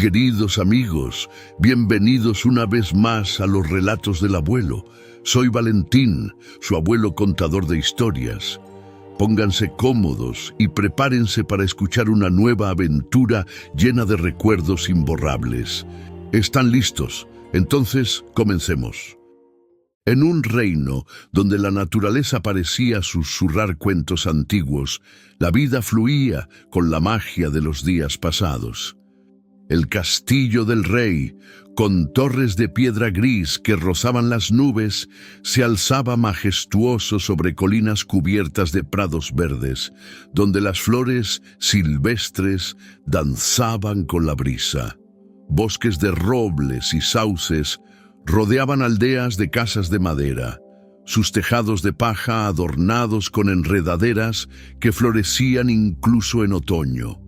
Queridos amigos, bienvenidos una vez más a los relatos del abuelo. Soy Valentín, su abuelo contador de historias. Pónganse cómodos y prepárense para escuchar una nueva aventura llena de recuerdos imborrables. ¿Están listos? Entonces, comencemos. En un reino donde la naturaleza parecía susurrar cuentos antiguos, la vida fluía con la magia de los días pasados. El castillo del rey, con torres de piedra gris que rozaban las nubes, se alzaba majestuoso sobre colinas cubiertas de prados verdes, donde las flores silvestres danzaban con la brisa. Bosques de robles y sauces rodeaban aldeas de casas de madera, sus tejados de paja adornados con enredaderas que florecían incluso en otoño.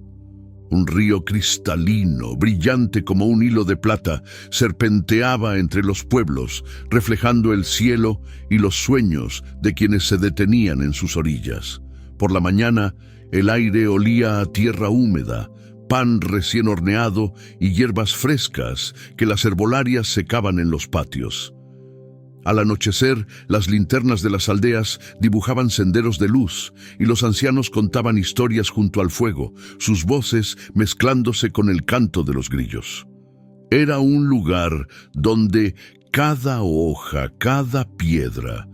Un río cristalino, brillante como un hilo de plata, serpenteaba entre los pueblos, reflejando el cielo y los sueños de quienes se detenían en sus orillas. Por la mañana, el aire olía a tierra húmeda, pan recién horneado y hierbas frescas que las herbolarias secaban en los patios. Al anochecer, las linternas de las aldeas dibujaban senderos de luz y los ancianos contaban historias junto al fuego, sus voces mezclándose con el canto de los grillos. Era un lugar donde cada hoja, cada piedra,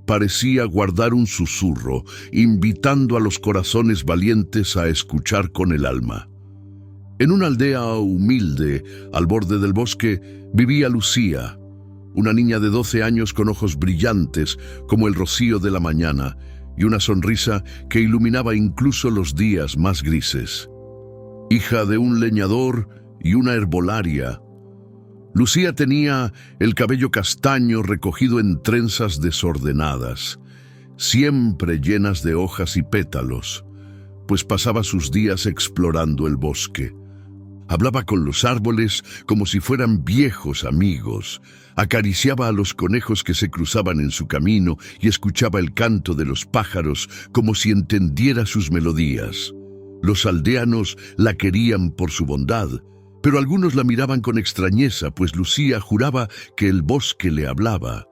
parecía guardar un susurro, invitando a los corazones valientes a escuchar con el alma. En una aldea humilde, al borde del bosque, vivía Lucía, una niña de 12 años con ojos brillantes como el rocío de la mañana y una sonrisa que iluminaba incluso los días más grises. Hija de un leñador y una herbolaria, Lucía tenía el cabello castaño recogido en trenzas desordenadas, siempre llenas de hojas y pétalos, pues pasaba sus días explorando el bosque. Hablaba con los árboles como si fueran viejos amigos, acariciaba a los conejos que se cruzaban en su camino y escuchaba el canto de los pájaros como si entendiera sus melodías. Los aldeanos la querían por su bondad, pero algunos la miraban con extrañeza, pues Lucía juraba que el bosque le hablaba.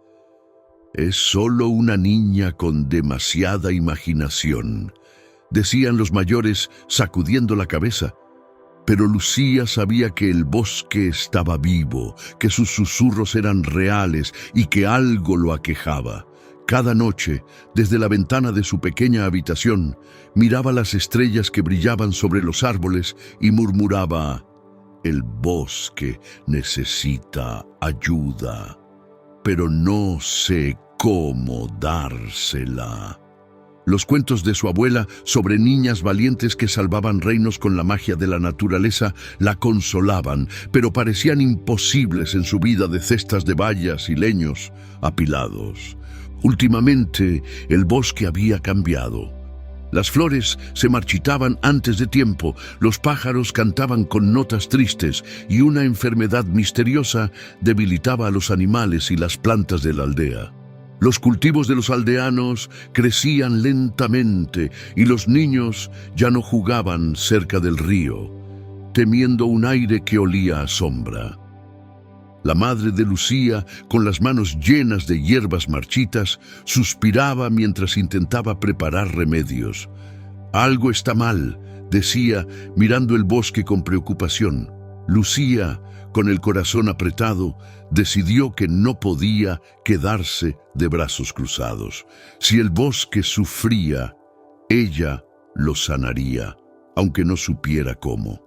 «Es solo una niña con demasiada imaginación», decían los mayores sacudiendo la cabeza. Pero Lucía sabía que el bosque estaba vivo, que sus susurros eran reales y que algo lo aquejaba. Cada noche, desde la ventana de su pequeña habitación, miraba las estrellas que brillaban sobre los árboles y murmuraba: «El bosque necesita ayuda, pero no sé cómo dársela». Los cuentos de su abuela sobre niñas valientes que salvaban reinos con la magia de la naturaleza la consolaban, pero parecían imposibles en su vida de cestas de bayas y leños apilados. Últimamente, el bosque había cambiado. Las flores se marchitaban antes de tiempo, los pájaros cantaban con notas tristes y una enfermedad misteriosa debilitaba a los animales y las plantas de la aldea. Los cultivos de los aldeanos crecían lentamente y los niños ya no jugaban cerca del río, temiendo un aire que olía a sombra. La madre de Lucía, con las manos llenas de hierbas marchitas, suspiraba mientras intentaba preparar remedios. «Algo está mal», decía, mirando el bosque con preocupación. Lucía, con el corazón apretado, decidió que no podía quedarse de brazos cruzados. Si el bosque sufría, ella lo sanaría, aunque no supiera cómo.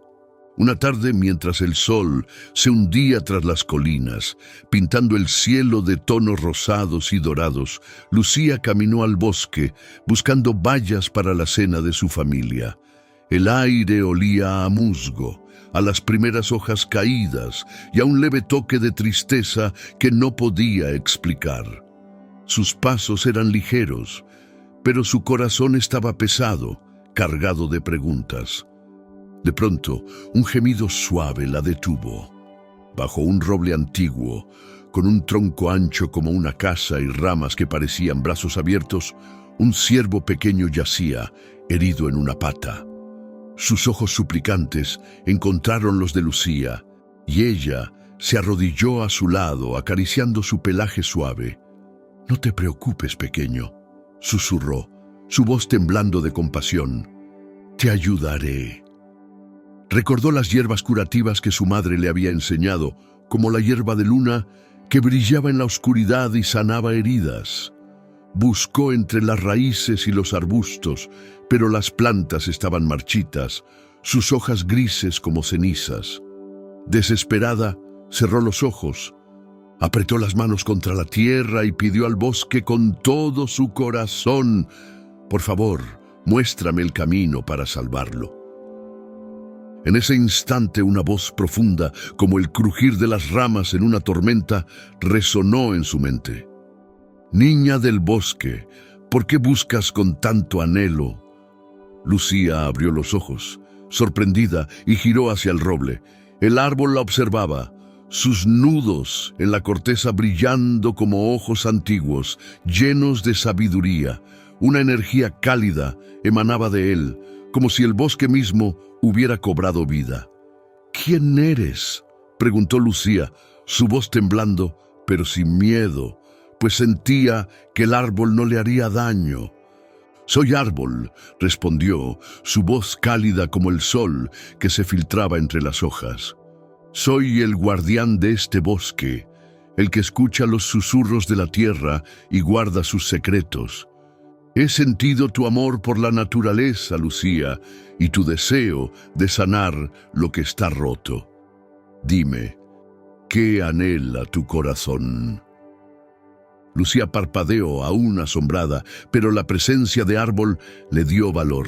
Una tarde, mientras el sol se hundía tras las colinas, pintando el cielo de tonos rosados y dorados, Lucía caminó al bosque, buscando bayas para la cena de su familia. El aire olía a musgo, a las primeras hojas caídas y a un leve toque de tristeza que no podía explicar. Sus pasos eran ligeros, pero su corazón estaba pesado, cargado de preguntas. De pronto, un gemido suave la detuvo. Bajo un roble antiguo, con un tronco ancho como una casa y ramas que parecían brazos abiertos, un ciervo pequeño yacía, herido en una pata. Sus ojos suplicantes encontraron los de Lucía, y ella se arrodilló a su lado, acariciando su pelaje suave. «No te preocupes, pequeño», susurró, su voz temblando de compasión. «Te ayudaré». Recordó las hierbas curativas que su madre le había enseñado, como la hierba de luna que brillaba en la oscuridad y sanaba heridas. Buscó entre las raíces y los arbustos, pero las plantas estaban marchitas, sus hojas grises como cenizas. Desesperada, cerró los ojos, apretó las manos contra la tierra y pidió al bosque con todo su corazón: «Por favor, muéstrame el camino para salvarlo». En ese instante una voz profunda, como el crujir de las ramas en una tormenta, resonó en su mente. «Niña del bosque, ¿por qué buscas con tanto anhelo?». Lucía abrió los ojos, sorprendida, y giró hacia el roble. El árbol la observaba, sus nudos en la corteza brillando como ojos antiguos, llenos de sabiduría. Una energía cálida emanaba de él, como si el bosque mismo hubiera cobrado vida. «¿Quién eres?», preguntó Lucía, su voz temblando, pero sin miedo, pues sentía que el árbol no le haría daño. «Soy Árbol», respondió, su voz cálida como el sol que se filtraba entre las hojas. «Soy el guardián de este bosque, el que escucha los susurros de la tierra y guarda sus secretos. He sentido tu amor por la naturaleza, Lucía, y tu deseo de sanar lo que está roto. Dime, ¿qué anhela tu corazón?». Lucía parpadeó, aún asombrada, pero la presencia de Árbol le dio valor.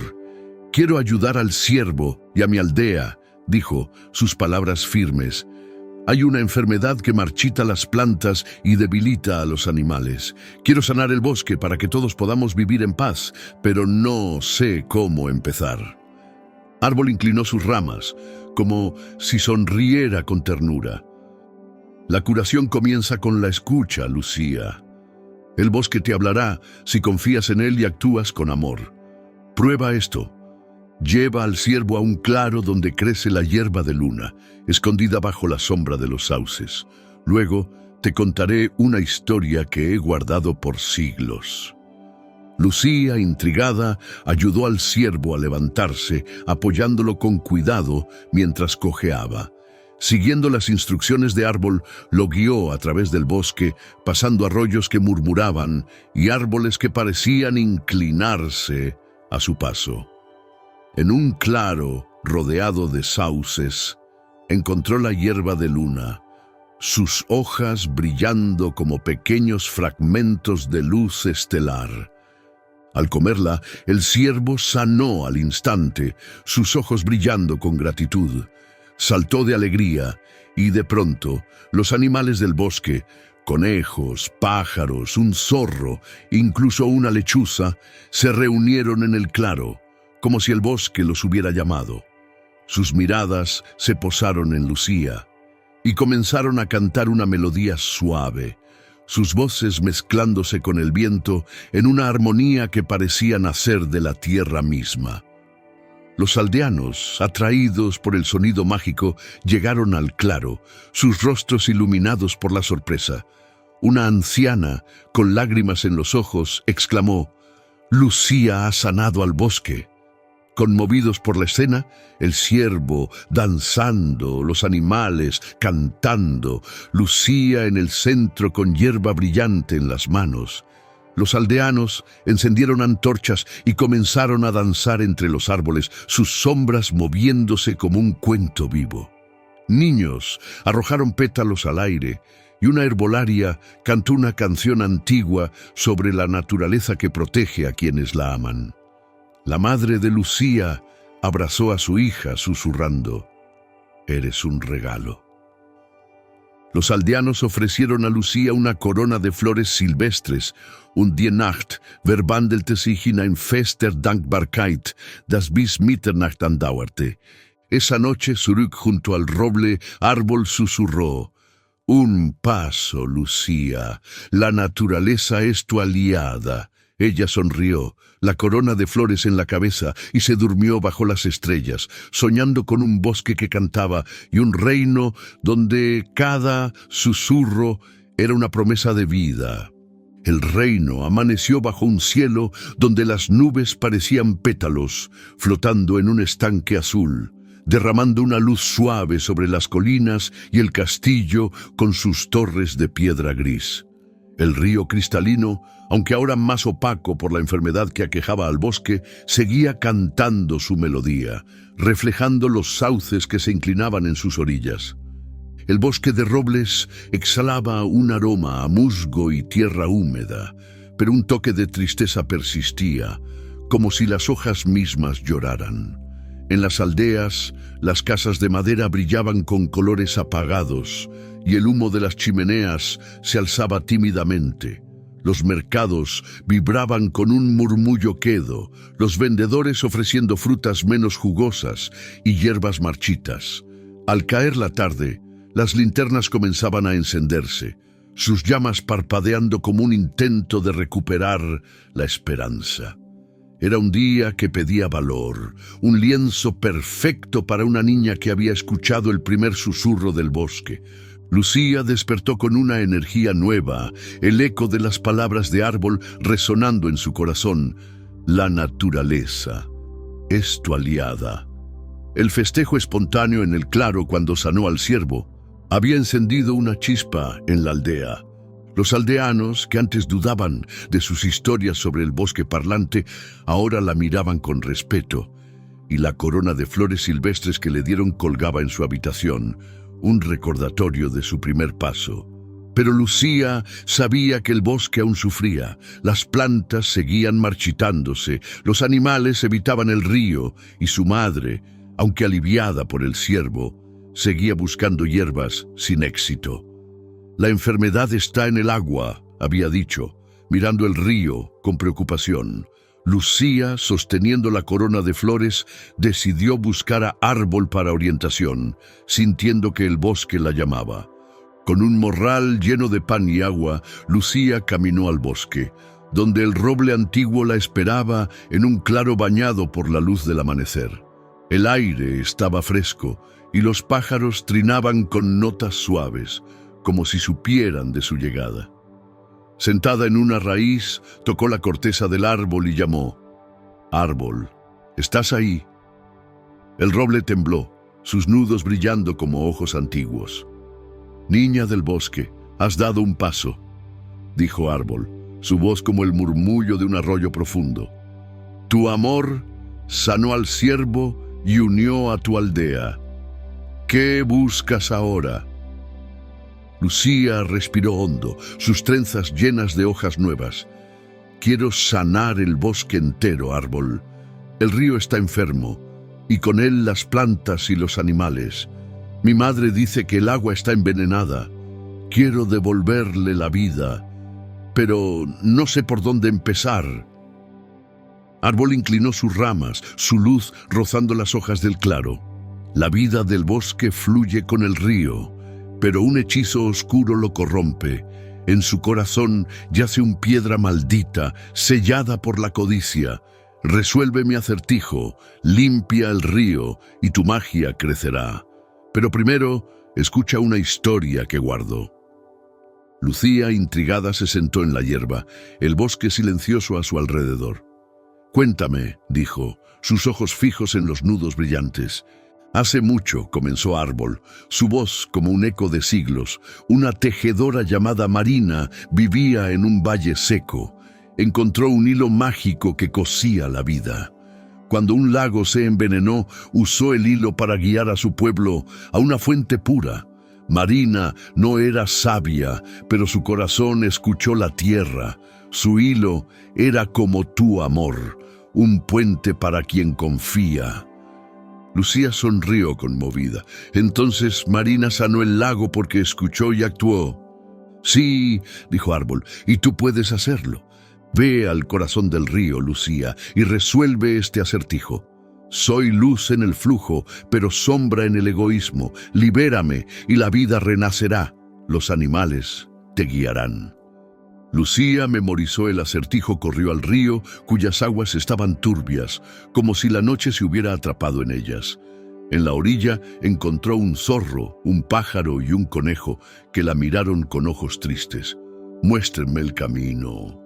«Quiero ayudar al ciervo y a mi aldea», dijo, sus palabras firmes. «Hay una enfermedad que marchita las plantas y debilita a los animales. Quiero sanar el bosque para que todos podamos vivir en paz, pero no sé cómo empezar». Árbol inclinó sus ramas, como si sonriera con ternura. «La curación comienza con la escucha, Lucía. El bosque te hablará si confías en él y actúas con amor. Prueba esto. Lleva al ciervo a un claro donde crece la hierba de luna, escondida bajo la sombra de los sauces. Luego te contaré una historia que he guardado por siglos». Lucía, intrigada, ayudó al ciervo a levantarse, apoyándolo con cuidado mientras cojeaba. Siguiendo las instrucciones de Árbol, lo guió a través del bosque, pasando arroyos que murmuraban y árboles que parecían inclinarse a su paso. En un claro rodeado de sauces, encontró la hierba de luna, sus hojas brillando como pequeños fragmentos de luz estelar. Al comerla, el ciervo sanó al instante, sus ojos brillando con gratitud. Saltó de alegría, y de pronto, los animales del bosque, conejos, pájaros, un zorro, incluso una lechuza, se reunieron en el claro, como si el bosque los hubiera llamado. Sus miradas se posaron en Lucía, y comenzaron a cantar una melodía suave, sus voces mezclándose con el viento en una armonía que parecía nacer de la tierra misma. Los aldeanos, atraídos por el sonido mágico, llegaron al claro, sus rostros iluminados por la sorpresa. Una anciana, con lágrimas en los ojos, exclamó: «Lucía ha sanado al bosque». Conmovidos por la escena, el ciervo danzando, los animales cantando, Lucía en el centro con hierba brillante en las manos. Los aldeanos encendieron antorchas y comenzaron a danzar entre los árboles, sus sombras moviéndose como un cuento vivo. Niños arrojaron pétalos al aire y una herbolaria cantó una canción antigua sobre la naturaleza que protege a quienes la aman. La madre de Lucía abrazó a su hija susurrando: «Eres un regalo». Los aldeanos ofrecieron a Lucía una corona de flores silvestres, und die Nacht verwandelte sich in ein Fest der Dankbarkeit, das bis Mitternacht andauerte. Esa noche, Zurück junto al roble, Árbol susurró: «Un paso, Lucía, la naturaleza es tu aliada. Ella sonrió, la corona de flores en la cabeza, y se durmió bajo las estrellas, soñando con un bosque que cantaba y un reino donde cada susurro era una promesa de vida. El reino amaneció bajo un cielo donde las nubes parecían pétalos, flotando en un estanque azul, derramando una luz suave sobre las colinas y el castillo con sus torres de piedra gris. El río cristalino, aunque ahora más opaco por la enfermedad que aquejaba al bosque, seguía cantando su melodía, reflejando los sauces que se inclinaban en sus orillas. El bosque de robles exhalaba un aroma a musgo y tierra húmeda, pero un toque de tristeza persistía, como si las hojas mismas lloraran. En las aldeas, las casas de madera brillaban con colores apagados y el humo de las chimeneas se alzaba tímidamente. Los mercados vibraban con un murmullo quedo, los vendedores ofreciendo frutas menos jugosas y hierbas marchitas. Al caer la tarde, las linternas comenzaban a encenderse, sus llamas parpadeando como un intento de recuperar la esperanza. Era un día que pedía valor, un lienzo perfecto para una niña que había escuchado el primer susurro del bosque. Lucía despertó con una energía nueva, el eco de las palabras de Árbol resonando en su corazón. La naturaleza es tu aliada. El festejo espontáneo en el claro cuando sanó al ciervo había encendido una chispa en la aldea. Los aldeanos, que antes dudaban de sus historias sobre el bosque parlante, ahora la miraban con respeto, y la corona de flores silvestres que le dieron colgaba en su habitación, un recordatorio de su primer paso. Pero Lucía sabía que el bosque aún sufría, las plantas seguían marchitándose, los animales evitaban el río, y su madre, aunque aliviada por el ciervo, seguía buscando hierbas sin éxito. La enfermedad está en el agua, había dicho, mirando el río con preocupación. Lucía, sosteniendo la corona de flores, decidió buscar a Árbol para orientación, sintiendo que el bosque la llamaba. Con un morral lleno de pan y agua, Lucía caminó al bosque, donde el roble antiguo la esperaba en un claro bañado por la luz del amanecer. El aire estaba fresco y los pájaros trinaban con notas suaves, como si supieran de su llegada. Sentada en una raíz, tocó la corteza del árbol y llamó: «Árbol, ¿estás ahí?». El roble tembló, sus nudos brillando como ojos antiguos. «Niña del bosque, has dado un paso», dijo Árbol, su voz como el murmullo de un arroyo profundo. «Tu amor sanó al ciervo y unió a tu aldea. ¿Qué buscas ahora?». Lucía respiró hondo, sus trenzas llenas de hojas nuevas. «Quiero sanar el bosque entero, Árbol. El río está enfermo, y con él las plantas y los animales. Mi madre dice que el agua está envenenada. Quiero devolverle la vida, pero no sé por dónde empezar». Árbol inclinó sus ramas, su luz rozando las hojas del claro. «La vida del bosque fluye con el río, pero un hechizo oscuro lo corrompe. En su corazón yace una piedra maldita, sellada por la codicia. Resuelve mi acertijo, limpia el río, y tu magia crecerá. Pero primero, escucha una historia que guardo». Lucía, intrigada, se sentó en la hierba, el bosque silencioso a su alrededor. «Cuéntame», dijo, sus ojos fijos en los nudos brillantes. «Hace mucho», comenzó Árbol, su voz como un eco de siglos. «Una tejedora llamada Marina vivía en un valle seco. Encontró un hilo mágico que cosía la vida. Cuando un lago se envenenó, usó el hilo para guiar a su pueblo a una fuente pura. Marina no era sabia, pero su corazón escuchó la tierra. Su hilo era como tu amor, un puente para quien confía». Lucía sonrió conmovida. «Entonces Marina sanó el lago porque escuchó y actuó». «Sí», dijo Árbol, «y tú puedes hacerlo. Ve al corazón del río, Lucía, y resuelve este acertijo. Soy luz en el flujo, pero sombra en el egoísmo. Libérame y la vida renacerá. Los animales te guiarán». Lucía memorizó el acertijo, corrió al río, cuyas aguas estaban turbias, como si la noche se hubiera atrapado en ellas. En la orilla encontró un zorro, un pájaro y un conejo que la miraron con ojos tristes. «Muéstrenme el camino»,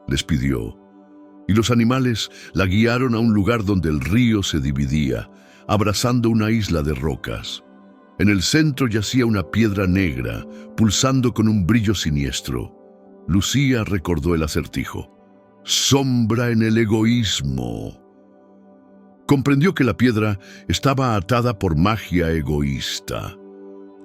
les pidió. Y los animales la guiaron a un lugar donde el río se dividía, abrazando una isla de rocas. En el centro yacía una piedra negra, pulsando con un brillo siniestro. Lucía recordó el acertijo. «Sombra en el egoísmo». Comprendió que la piedra estaba atada por magia egoísta.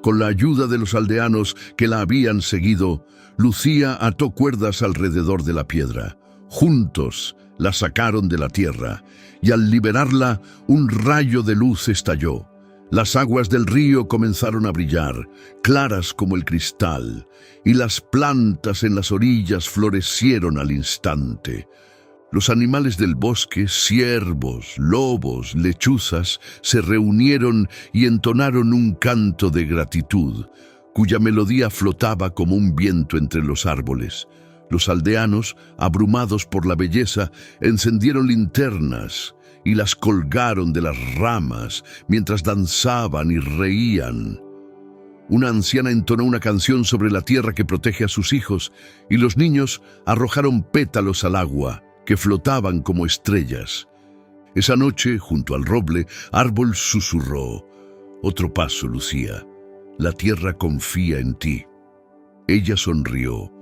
Con la ayuda de los aldeanos que la habían seguido, Lucía ató cuerdas alrededor de la piedra. Juntos la sacaron de la tierra, y al liberarla, un rayo de luz estalló. Las aguas del río comenzaron a brillar, claras como el cristal, y las plantas en las orillas florecieron al instante. Los animales del bosque, ciervos, lobos, lechuzas, se reunieron y entonaron un canto de gratitud, cuya melodía flotaba como un viento entre los árboles. Los aldeanos, abrumados por la belleza, encendieron linternas y las colgaron de las ramas mientras danzaban y reían. Una anciana entonó una canción sobre la tierra que protege a sus hijos, y los niños arrojaron pétalos al agua, que flotaban como estrellas. Esa noche, junto al roble, Árbol susurró: «Otro paso, Lucía. La tierra confía en ti». Ella sonrió,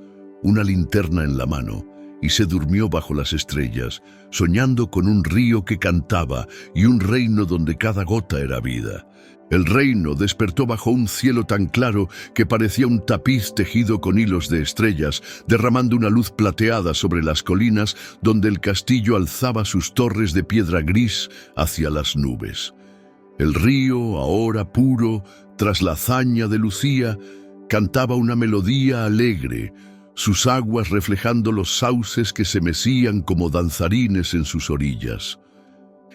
una linterna en la mano, y se durmió bajo las estrellas, soñando con un río que cantaba y un reino donde cada gota era vida. El reino despertó bajo un cielo tan claro que parecía un tapiz tejido con hilos de estrellas, derramando una luz plateada sobre las colinas donde el castillo alzaba sus torres de piedra gris hacia las nubes. El río, ahora puro, tras la hazaña de Lucía, cantaba una melodía alegre, sus aguas reflejando los sauces que se mecían como danzarines en sus orillas.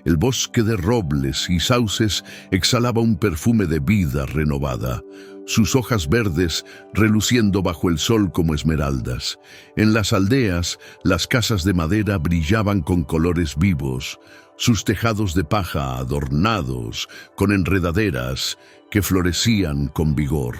El bosque de robles y sauces exhalaba un perfume de vida renovada, sus hojas verdes reluciendo bajo el sol como esmeraldas. En las aldeas, las casas de madera brillaban con colores vivos, sus tejados de paja adornados con enredaderas que florecían con vigor.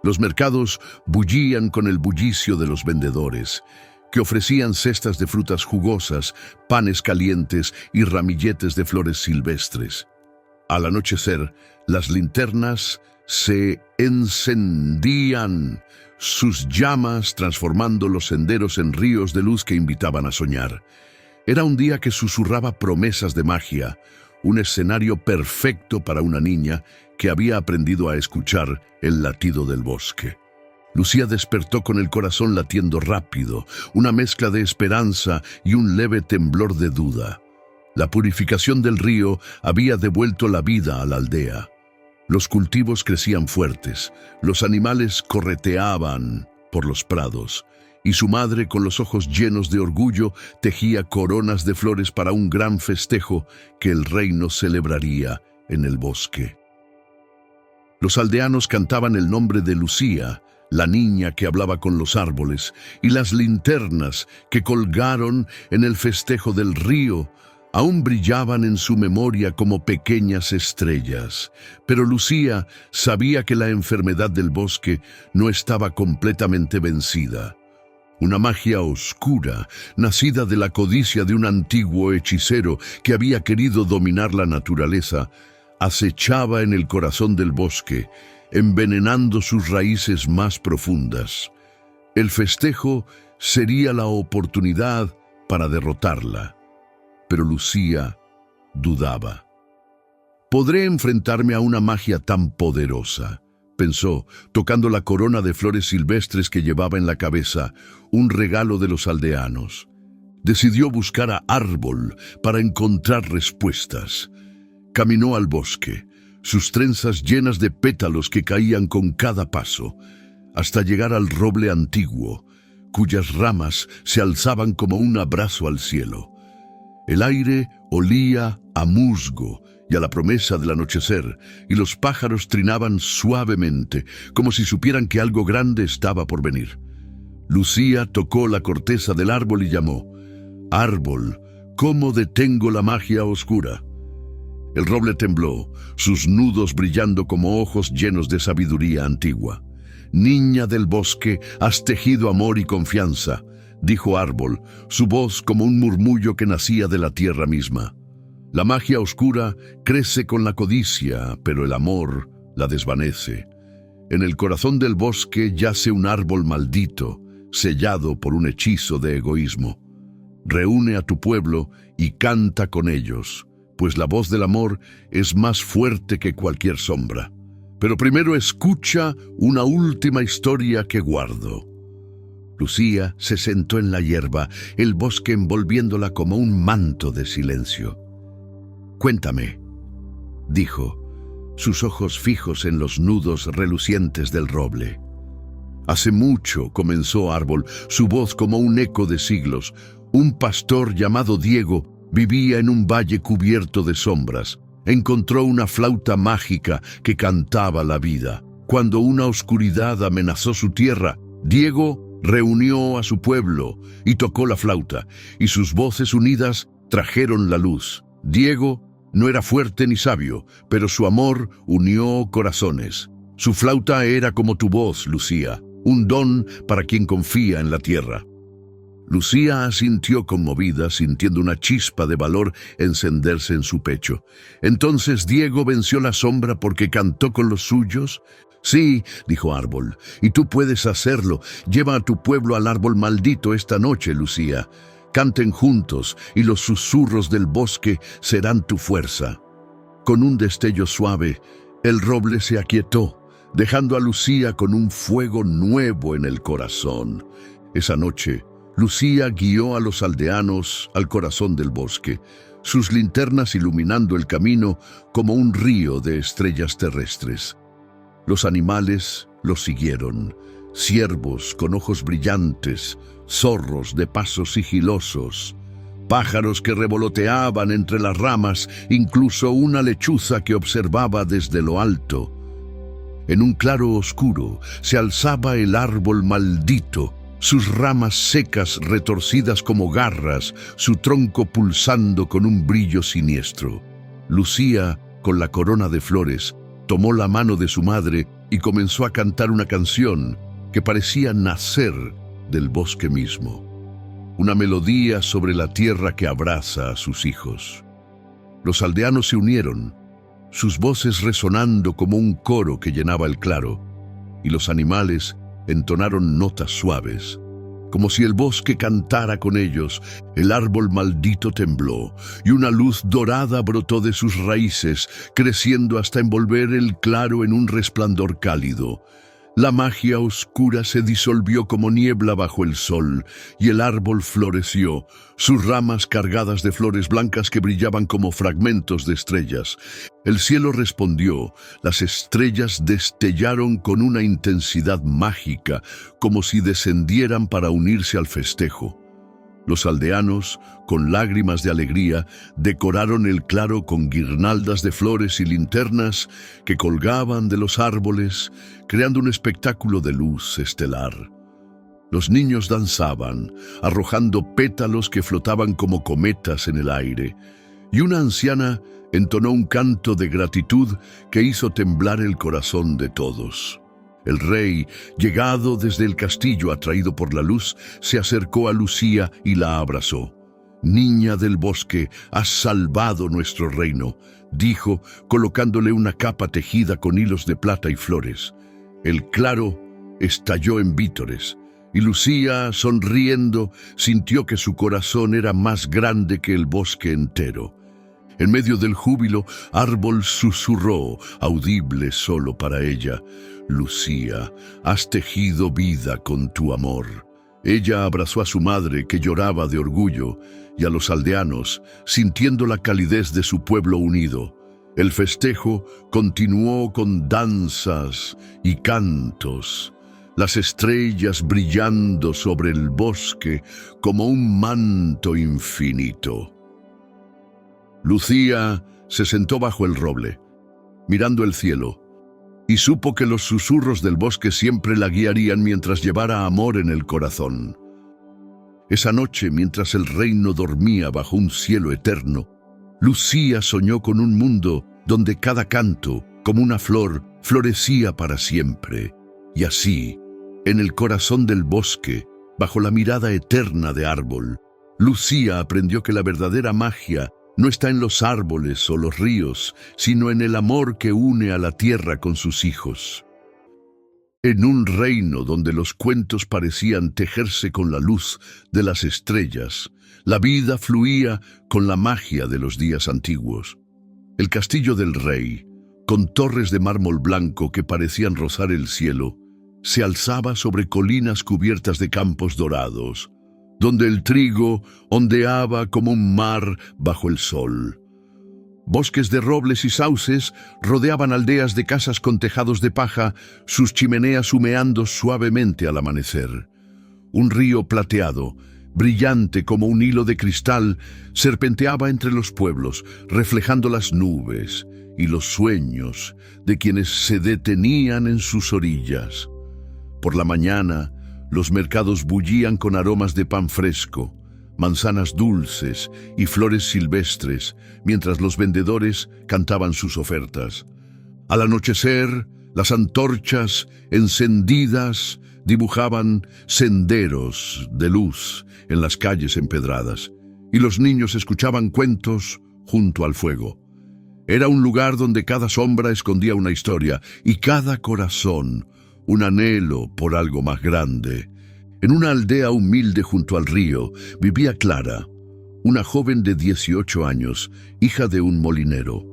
Los mercados bullían con el bullicio de los vendedores, que ofrecían cestas de frutas jugosas, panes calientes y ramilletes de flores silvestres. Al anochecer, las linternas se encendían, sus llamas transformando los senderos en ríos de luz que invitaban a soñar. Era un día que susurraba promesas de magia, un escenario perfecto para una niña que había aprendido a escuchar el latido del bosque. Lucía despertó con el corazón latiendo rápido, una mezcla de esperanza y un leve temblor de duda. La purificación del río había devuelto la vida a la aldea. Los cultivos crecían fuertes, los animales correteaban por los prados, y su madre, con los ojos llenos de orgullo, tejía coronas de flores para un gran festejo que el reino celebraría en el bosque. Los aldeanos cantaban el nombre de Lucía, la niña que hablaba con los árboles, y las linternas que colgaron en el festejo del río aún brillaban en su memoria como pequeñas estrellas. Pero Lucía sabía que la enfermedad del bosque no estaba completamente vencida. Una magia oscura, nacida de la codicia de un antiguo hechicero que había querido dominar la naturaleza, acechaba en el corazón del bosque, envenenando sus raíces más profundas. El festejo sería la oportunidad para derrotarla, pero Lucía dudaba. «¿Podré enfrentarme a una magia tan poderosa?», pensó, tocando la corona de flores silvestres que llevaba en la cabeza, un regalo de los aldeanos. Decidió buscar a Árbol para encontrar respuestas. Caminó al bosque, sus trenzas llenas de pétalos que caían con cada paso, hasta llegar al roble antiguo, cuyas ramas se alzaban como un abrazo al cielo. El aire olía a musgo y a la promesa del anochecer, y los pájaros trinaban suavemente, como si supieran que algo grande estaba por venir. Lucía tocó la corteza del árbol y llamó: «Árbol, ¿cómo detengo la magia oscura?». El roble tembló, sus nudos brillando como ojos llenos de sabiduría antigua. «Niña del bosque, has tejido amor y confianza», dijo Árbol, su voz como un murmullo que nacía de la tierra misma. «La magia oscura crece con la codicia, pero el amor la desvanece. En el corazón del bosque yace un árbol maldito, sellado por un hechizo de egoísmo. Reúne a tu pueblo y canta con ellos, pues la voz del amor es más fuerte que cualquier sombra. Pero primero escucha una última historia que guardo». Lucía se sentó en la hierba, el bosque envolviéndola como un manto de silencio. «Cuéntame», dijo, sus ojos fijos en los nudos relucientes del roble. «Hace mucho», comenzó Árbol, su voz como un eco de siglos, «un pastor llamado Diego vivía en un valle cubierto de sombras. Encontró una flauta mágica que cantaba la vida. Cuando una oscuridad amenazó su tierra, Diego reunió a su pueblo y tocó la flauta, y sus voces unidas trajeron la luz. Diego no era fuerte ni sabio, pero su amor unió corazones. Su flauta era como tu voz, Lucía, un don para quien confía en la tierra». Lucía asintió conmovida, sintiendo una chispa de valor encenderse en su pecho. «¿Entonces Diego venció la sombra porque cantó con los suyos?». «Sí», dijo Árbol, «y tú puedes hacerlo. Lleva a tu pueblo al árbol maldito esta noche, Lucía. Canten juntos, y los susurros del bosque serán tu fuerza». Con un destello suave, el roble se aquietó, dejando a Lucía con un fuego nuevo en el corazón. Esa noche, Lucía guió a los aldeanos al corazón del bosque, sus linternas iluminando el camino como un río de estrellas terrestres. Los animales los siguieron, ciervos con ojos brillantes, zorros de pasos sigilosos, pájaros que revoloteaban entre las ramas, incluso una lechuza que observaba desde lo alto. En un claro oscuro se alzaba el árbol maldito, sus ramas secas retorcidas como garras, su tronco pulsando con un brillo siniestro. Lucía, con la corona de flores, tomó la mano de su madre y comenzó a cantar una canción que parecía nacer del bosque mismo. Una melodía sobre la tierra que abraza a sus hijos. Los aldeanos se unieron, sus voces resonando como un coro que llenaba el claro, y los animales entonaron notas suaves. Como si el bosque cantara con ellos, el árbol maldito tembló, y una luz dorada brotó de sus raíces, creciendo hasta envolver el claro en un resplandor cálido. La magia oscura se disolvió como niebla bajo el sol, y el árbol floreció, sus ramas cargadas de flores blancas que brillaban como fragmentos de estrellas. El cielo respondió, las estrellas destellaron con una intensidad mágica, como si descendieran para unirse al festejo. Los aldeanos, con lágrimas de alegría, decoraron el claro con guirnaldas de flores y linternas que colgaban de los árboles, creando un espectáculo de luz estelar. Los niños danzaban, arrojando pétalos que flotaban como cometas en el aire, y una anciana entonó un canto de gratitud que hizo temblar el corazón de todos. El rey, llegado desde el castillo atraído por la luz, se acercó a Lucía y la abrazó. «Niña del bosque, has salvado nuestro reino», dijo, colocándole una capa tejida con hilos de plata y flores. El claro estalló en vítores, y Lucía, sonriendo, sintió que su corazón era más grande que el bosque entero. En medio del júbilo, Árbol susurró, audible solo para ella: «Lucía, has tejido vida con tu amor». Ella abrazó a su madre, que lloraba de orgullo, y a los aldeanos, sintiendo la calidez de su pueblo unido. El festejo continuó con danzas y cantos, las estrellas brillando sobre el bosque como un manto infinito. Lucía se sentó bajo el roble, mirando el cielo, y supo que los susurros del bosque siempre la guiarían mientras llevara amor en el corazón. Esa noche, mientras el reino dormía bajo un cielo eterno, Lucía soñó con un mundo donde cada canto, como una flor, florecía para siempre. Y así, en el corazón del bosque, bajo la mirada eterna de árbol, Lucía aprendió que la verdadera magia no está en los árboles o los ríos, sino en el amor que une a la tierra con sus hijos. En un reino donde los cuentos parecían tejerse con la luz de las estrellas, la vida fluía con la magia de los días antiguos. El castillo del rey, con torres de mármol blanco que parecían rozar el cielo, se alzaba sobre colinas cubiertas de campos dorados, donde el trigo ondeaba como un mar bajo el sol. Bosques de robles y sauces rodeaban aldeas de casas con tejados de paja, sus chimeneas humeando suavemente al amanecer. Un río plateado, brillante como un hilo de cristal, serpenteaba entre los pueblos, reflejando las nubes y los sueños de quienes se detenían en sus orillas. Por la mañana, los mercados bullían con aromas de pan fresco, manzanas dulces y flores silvestres, mientras los vendedores cantaban sus ofertas. Al anochecer, las antorchas encendidas dibujaban senderos de luz en las calles empedradas, y los niños escuchaban cuentos junto al fuego. Era un lugar donde cada sombra escondía una historia y cada corazón un anhelo por algo más grande. En una aldea humilde junto al río vivía Clara, una joven de 18 años, hija de un molinero.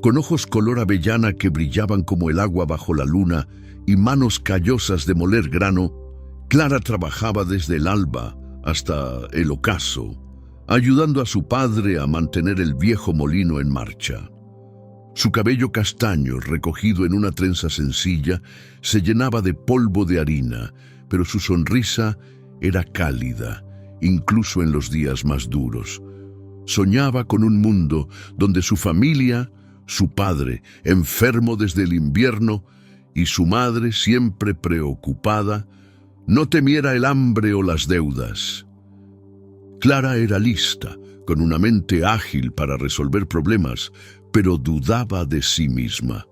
Con ojos color avellana que brillaban como el agua bajo la luna y manos callosas de moler grano, Clara trabajaba desde el alba hasta el ocaso, ayudando a su padre a mantener el viejo molino en marcha. Su cabello castaño, recogido en una trenza sencilla, se llenaba de polvo de harina, pero su sonrisa era cálida, incluso en los días más duros. Soñaba con un mundo donde su familia, su padre, enfermo desde el invierno, y su madre, siempre preocupada, no temiera el hambre o las deudas. Clara era lista, con una mente ágil para resolver problemas, pero dudaba de sí misma.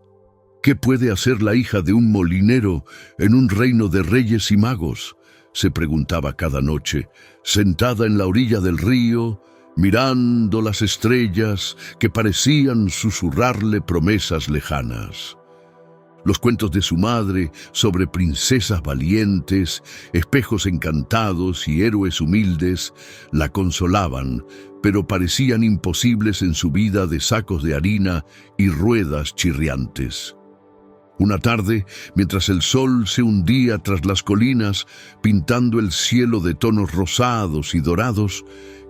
¿Qué puede hacer la hija de un molinero en un reino de reyes y magos?, se preguntaba cada noche, sentada en la orilla del río, mirando las estrellas que parecían susurrarle promesas lejanas. Los cuentos de su madre sobre princesas valientes, espejos encantados y héroes humildes la consolaban, pero parecían imposibles en su vida de sacos de harina y ruedas chirriantes. Una tarde, mientras el sol se hundía tras las colinas, pintando el cielo de tonos rosados y dorados,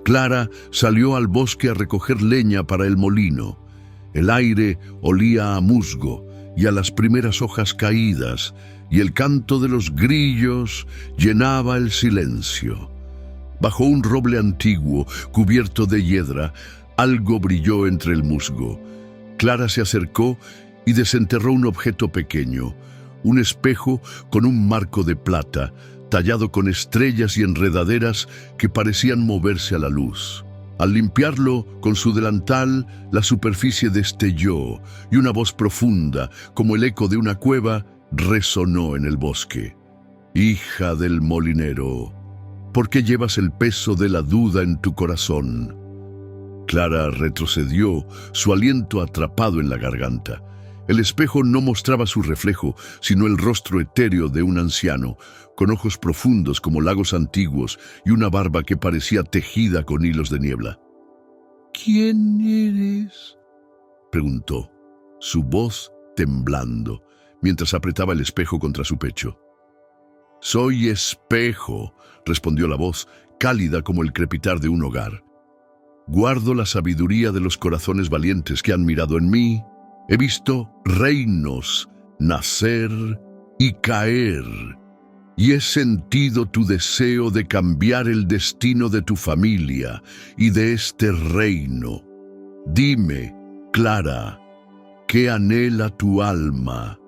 Clara salió al bosque a recoger leña para el molino. El aire olía a musgo y a las primeras hojas caídas, y el canto de los grillos llenaba el silencio. Bajo un roble antiguo, cubierto de hiedra, algo brilló entre el musgo. Clara se acercó y desenterró un objeto pequeño, un espejo con un marco de plata, tallado con estrellas y enredaderas que parecían moverse a la luz. Al limpiarlo con su delantal, la superficie destelló y una voz profunda, como el eco de una cueva, resonó en el bosque. «Hija del molinero, ¿por qué llevas el peso de la duda en tu corazón?» Clara retrocedió, su aliento atrapado en la garganta. El espejo no mostraba su reflejo, sino el rostro etéreo de un anciano, con ojos profundos como lagos antiguos y una barba que parecía tejida con hilos de niebla. «¿Quién eres?», preguntó, su voz temblando, mientras apretaba el espejo contra su pecho. «Soy espejo», respondió la voz, cálida como el crepitar de un hogar. «Guardo la sabiduría de los corazones valientes que han mirado en mí. He visto reinos nacer y caer, y he sentido tu deseo de cambiar el destino de tu familia y de este reino. Dime, Clara, ¿qué anhela tu alma?».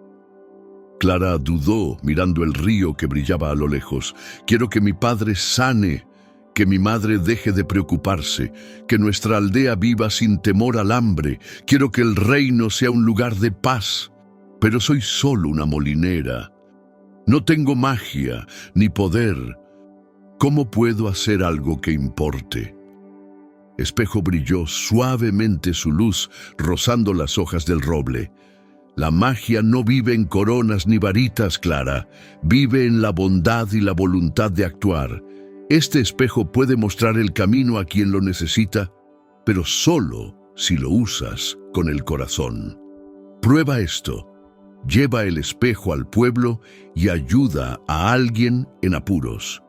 Clara dudó mirando el río que brillaba a lo lejos. Quiero que mi padre sane, que mi madre deje de preocuparse, que nuestra aldea viva sin temor al hambre. Quiero que el reino sea un lugar de paz. Pero soy solo una molinera. No tengo magia ni poder. ¿Cómo puedo hacer algo que importe? Espejo brilló suavemente su luz, rozando las hojas del roble. La magia no vive en coronas ni varitas, Clara. Vive en la bondad y la voluntad de actuar. Este espejo puede mostrar el camino a quien lo necesita, pero solo si lo usas con el corazón. Prueba esto. Lleva el espejo al pueblo y ayuda a alguien en apuros.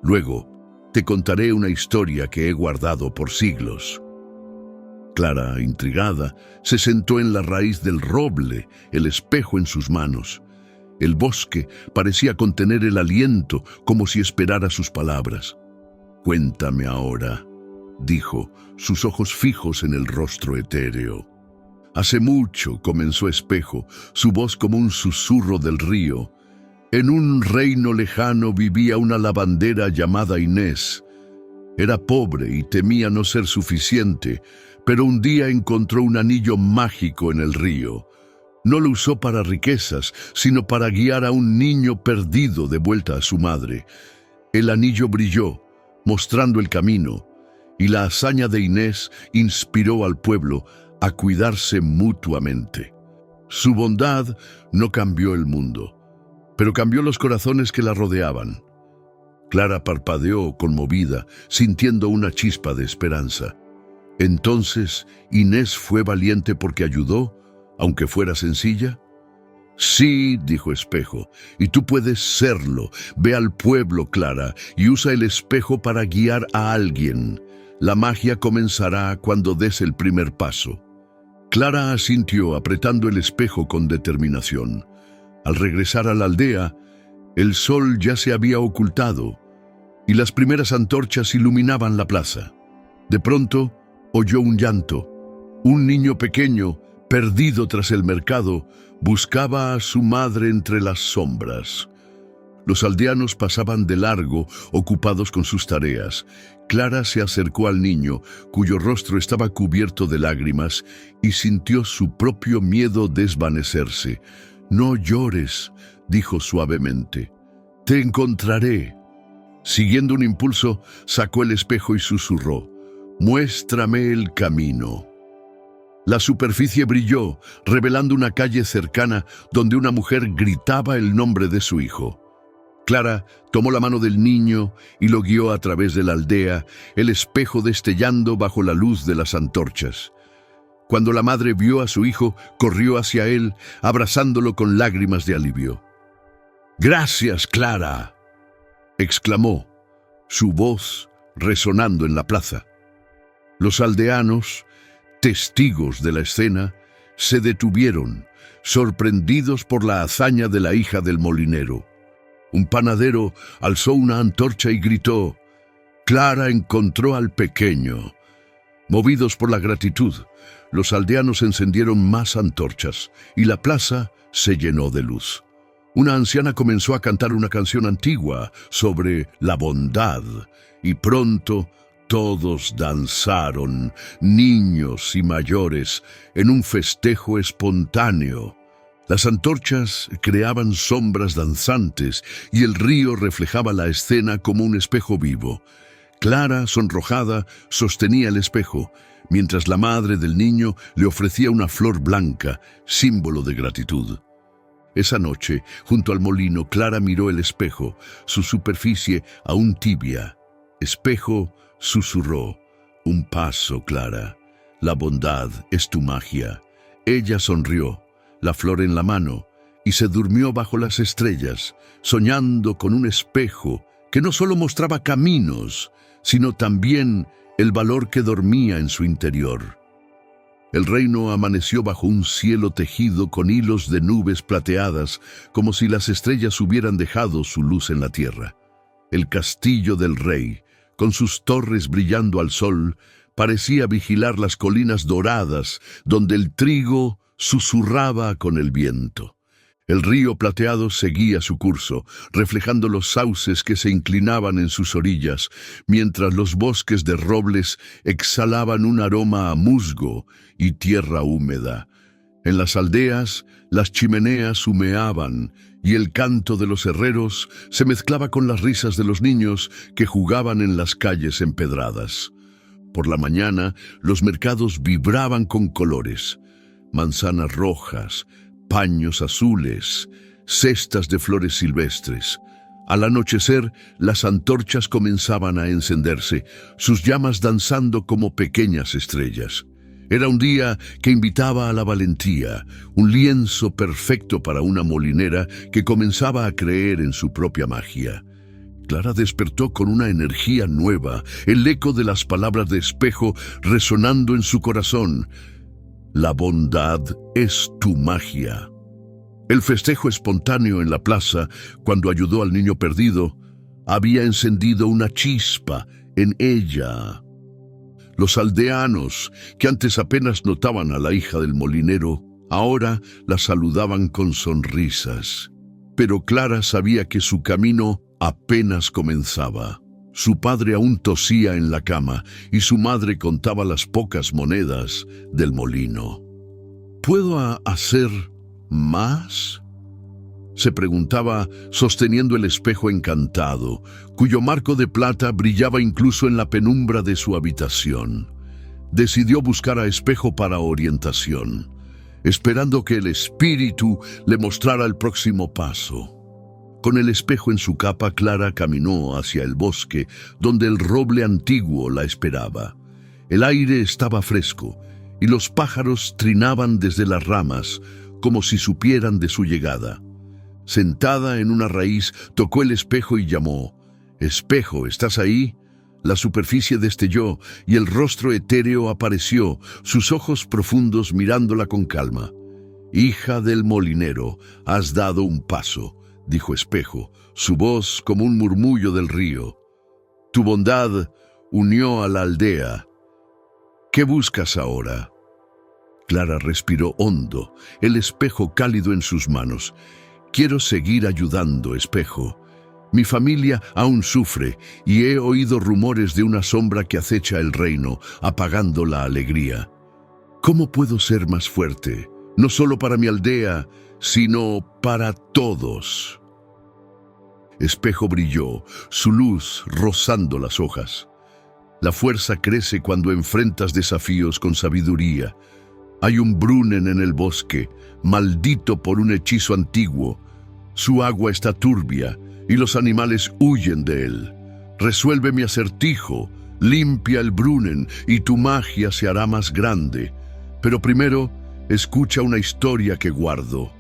Luego, te contaré una historia que he guardado por siglos. Clara, intrigada, se sentó en la raíz del roble, el espejo en sus manos. El bosque parecía contener el aliento, como si esperara sus palabras. «Cuéntame ahora», dijo, sus ojos fijos en el rostro etéreo. «Hace mucho», comenzó Espejo, su voz como un susurro del río. «En un reino lejano vivía una lavandera llamada Inés. Era pobre y temía no ser suficiente, pero un día encontró un anillo mágico en el río. No lo usó para riquezas, sino para guiar a un niño perdido de vuelta a su madre. El anillo brilló, mostrando el camino, y la hazaña de Inés inspiró al pueblo a cuidarse mutuamente. Su bondad no cambió el mundo, pero cambió los corazones que la rodeaban». Clara parpadeó conmovida, sintiendo una chispa de esperanza. Entonces, ¿Inés fue valiente porque ayudó, aunque fuera sencilla? «Sí», dijo Espejo, «y tú puedes serlo. Ve al pueblo, Clara, y usa el espejo para guiar a alguien. La magia comenzará cuando des el primer paso». Clara asintió, apretando el espejo con determinación. Al regresar a la aldea, el sol ya se había ocultado y las primeras antorchas iluminaban la plaza. De pronto, oyó un llanto. Un niño pequeño, perdido tras el mercado, buscaba a su madre entre las sombras. Los aldeanos pasaban de largo, ocupados con sus tareas. Clara se acercó al niño, cuyo rostro estaba cubierto de lágrimas, y sintió su propio miedo desvanecerse. «No llores», dijo suavemente. «Te encontraré». Siguiendo un impulso, sacó el espejo y susurró: «Muéstrame el camino». La superficie brilló, revelando una calle cercana donde una mujer gritaba el nombre de su hijo. Clara tomó la mano del niño y lo guió a través de la aldea, el espejo destellando bajo la luz de las antorchas. Cuando la madre vio a su hijo, corrió hacia él, abrazándolo con lágrimas de alivio. «Gracias, Clara», exclamó, su voz resonando en la plaza. Los aldeanos, testigos de la escena, se detuvieron, sorprendidos por la hazaña de la hija del molinero. Un panadero alzó una antorcha y gritó: «Clara encontró al pequeño». Movidos por la gratitud, los aldeanos encendieron más antorchas y la plaza se llenó de luz. Una anciana comenzó a cantar una canción antigua sobre la bondad y pronto todos danzaron, niños y mayores, en un festejo espontáneo. Las antorchas creaban sombras danzantes y el río reflejaba la escena como un espejo vivo. Clara, sonrojada, sostenía el espejo, mientras la madre del niño le ofrecía una flor blanca, símbolo de gratitud. Esa noche, junto al molino, Clara miró el espejo, su superficie aún tibia. Espejo susurró: «Un paso, Clara. La bondad es tu magia». Ella sonrió, la flor en la mano, y se durmió bajo las estrellas, soñando con un espejo que no solo mostraba caminos, sino también el valor que dormía en su interior. El reino amaneció bajo un cielo tejido con hilos de nubes plateadas, como si las estrellas hubieran dejado su luz en la tierra. El castillo del rey, con sus torres brillando al sol, parecía vigilar las colinas doradas, donde el trigo susurraba con el viento. El río plateado seguía su curso, reflejando los sauces que se inclinaban en sus orillas, mientras los bosques de robles exhalaban un aroma a musgo y tierra húmeda. En las aldeas, las chimeneas humeaban y el canto de los herreros se mezclaba con las risas de los niños que jugaban en las calles empedradas. Por la mañana, los mercados vibraban con colores: manzanas rojas, paños azules, cestas de flores silvestres. Al anochecer, las antorchas comenzaban a encenderse, sus llamas danzando como pequeñas estrellas. Era un día que invitaba a la valentía, un lienzo perfecto para una molinera que comenzaba a creer en su propia magia. Clara despertó con una energía nueva, el eco de las palabras de Espejo resonando en su corazón. La bondad es tu magia. El festejo espontáneo en la plaza, cuando ayudó al niño perdido, había encendido una chispa en ella. Los aldeanos, que antes apenas notaban a la hija del molinero, ahora la saludaban con sonrisas. Pero Clara sabía que su camino apenas comenzaba. Su padre aún tosía en la cama y su madre contaba las pocas monedas del molino. ¿Puedo hacer más?, se preguntaba, sosteniendo el espejo encantado, cuyo marco de plata brillaba incluso en la penumbra de su habitación. Decidió buscar a Espejo para orientación, esperando que el espíritu le mostrara el próximo paso. Con el espejo en su capa, Clara caminó hacia el bosque, donde el roble antiguo la esperaba. El aire estaba fresco, y los pájaros trinaban desde las ramas, como si supieran de su llegada. Sentada en una raíz, tocó el espejo y llamó: «Espejo, ¿estás ahí?». La superficie destelló y el rostro etéreo apareció, sus ojos profundos mirándola con calma. «Hija del molinero, has dado un paso», dijo Espejo, su voz como un murmullo del río. «Tu bondad unió a la aldea. ¿Qué buscas ahora?». Clara respiró hondo, el espejo cálido en sus manos. «Quiero seguir ayudando, Espejo. Mi familia aún sufre y he oído rumores de una sombra que acecha el reino, apagando la alegría. ¿Cómo puedo ser más fuerte? No solo para mi aldea, sino para todos». Espejo brilló, su luz rozando las hojas. La fuerza crece cuando enfrentas desafíos con sabiduría. Hay un Brunnen en el bosque, maldito por un hechizo antiguo. Su agua está turbia y los animales huyen de él. Resuelve mi acertijo, limpia el Brunnen y tu magia se hará más grande. Pero primero, escucha una historia que guardo».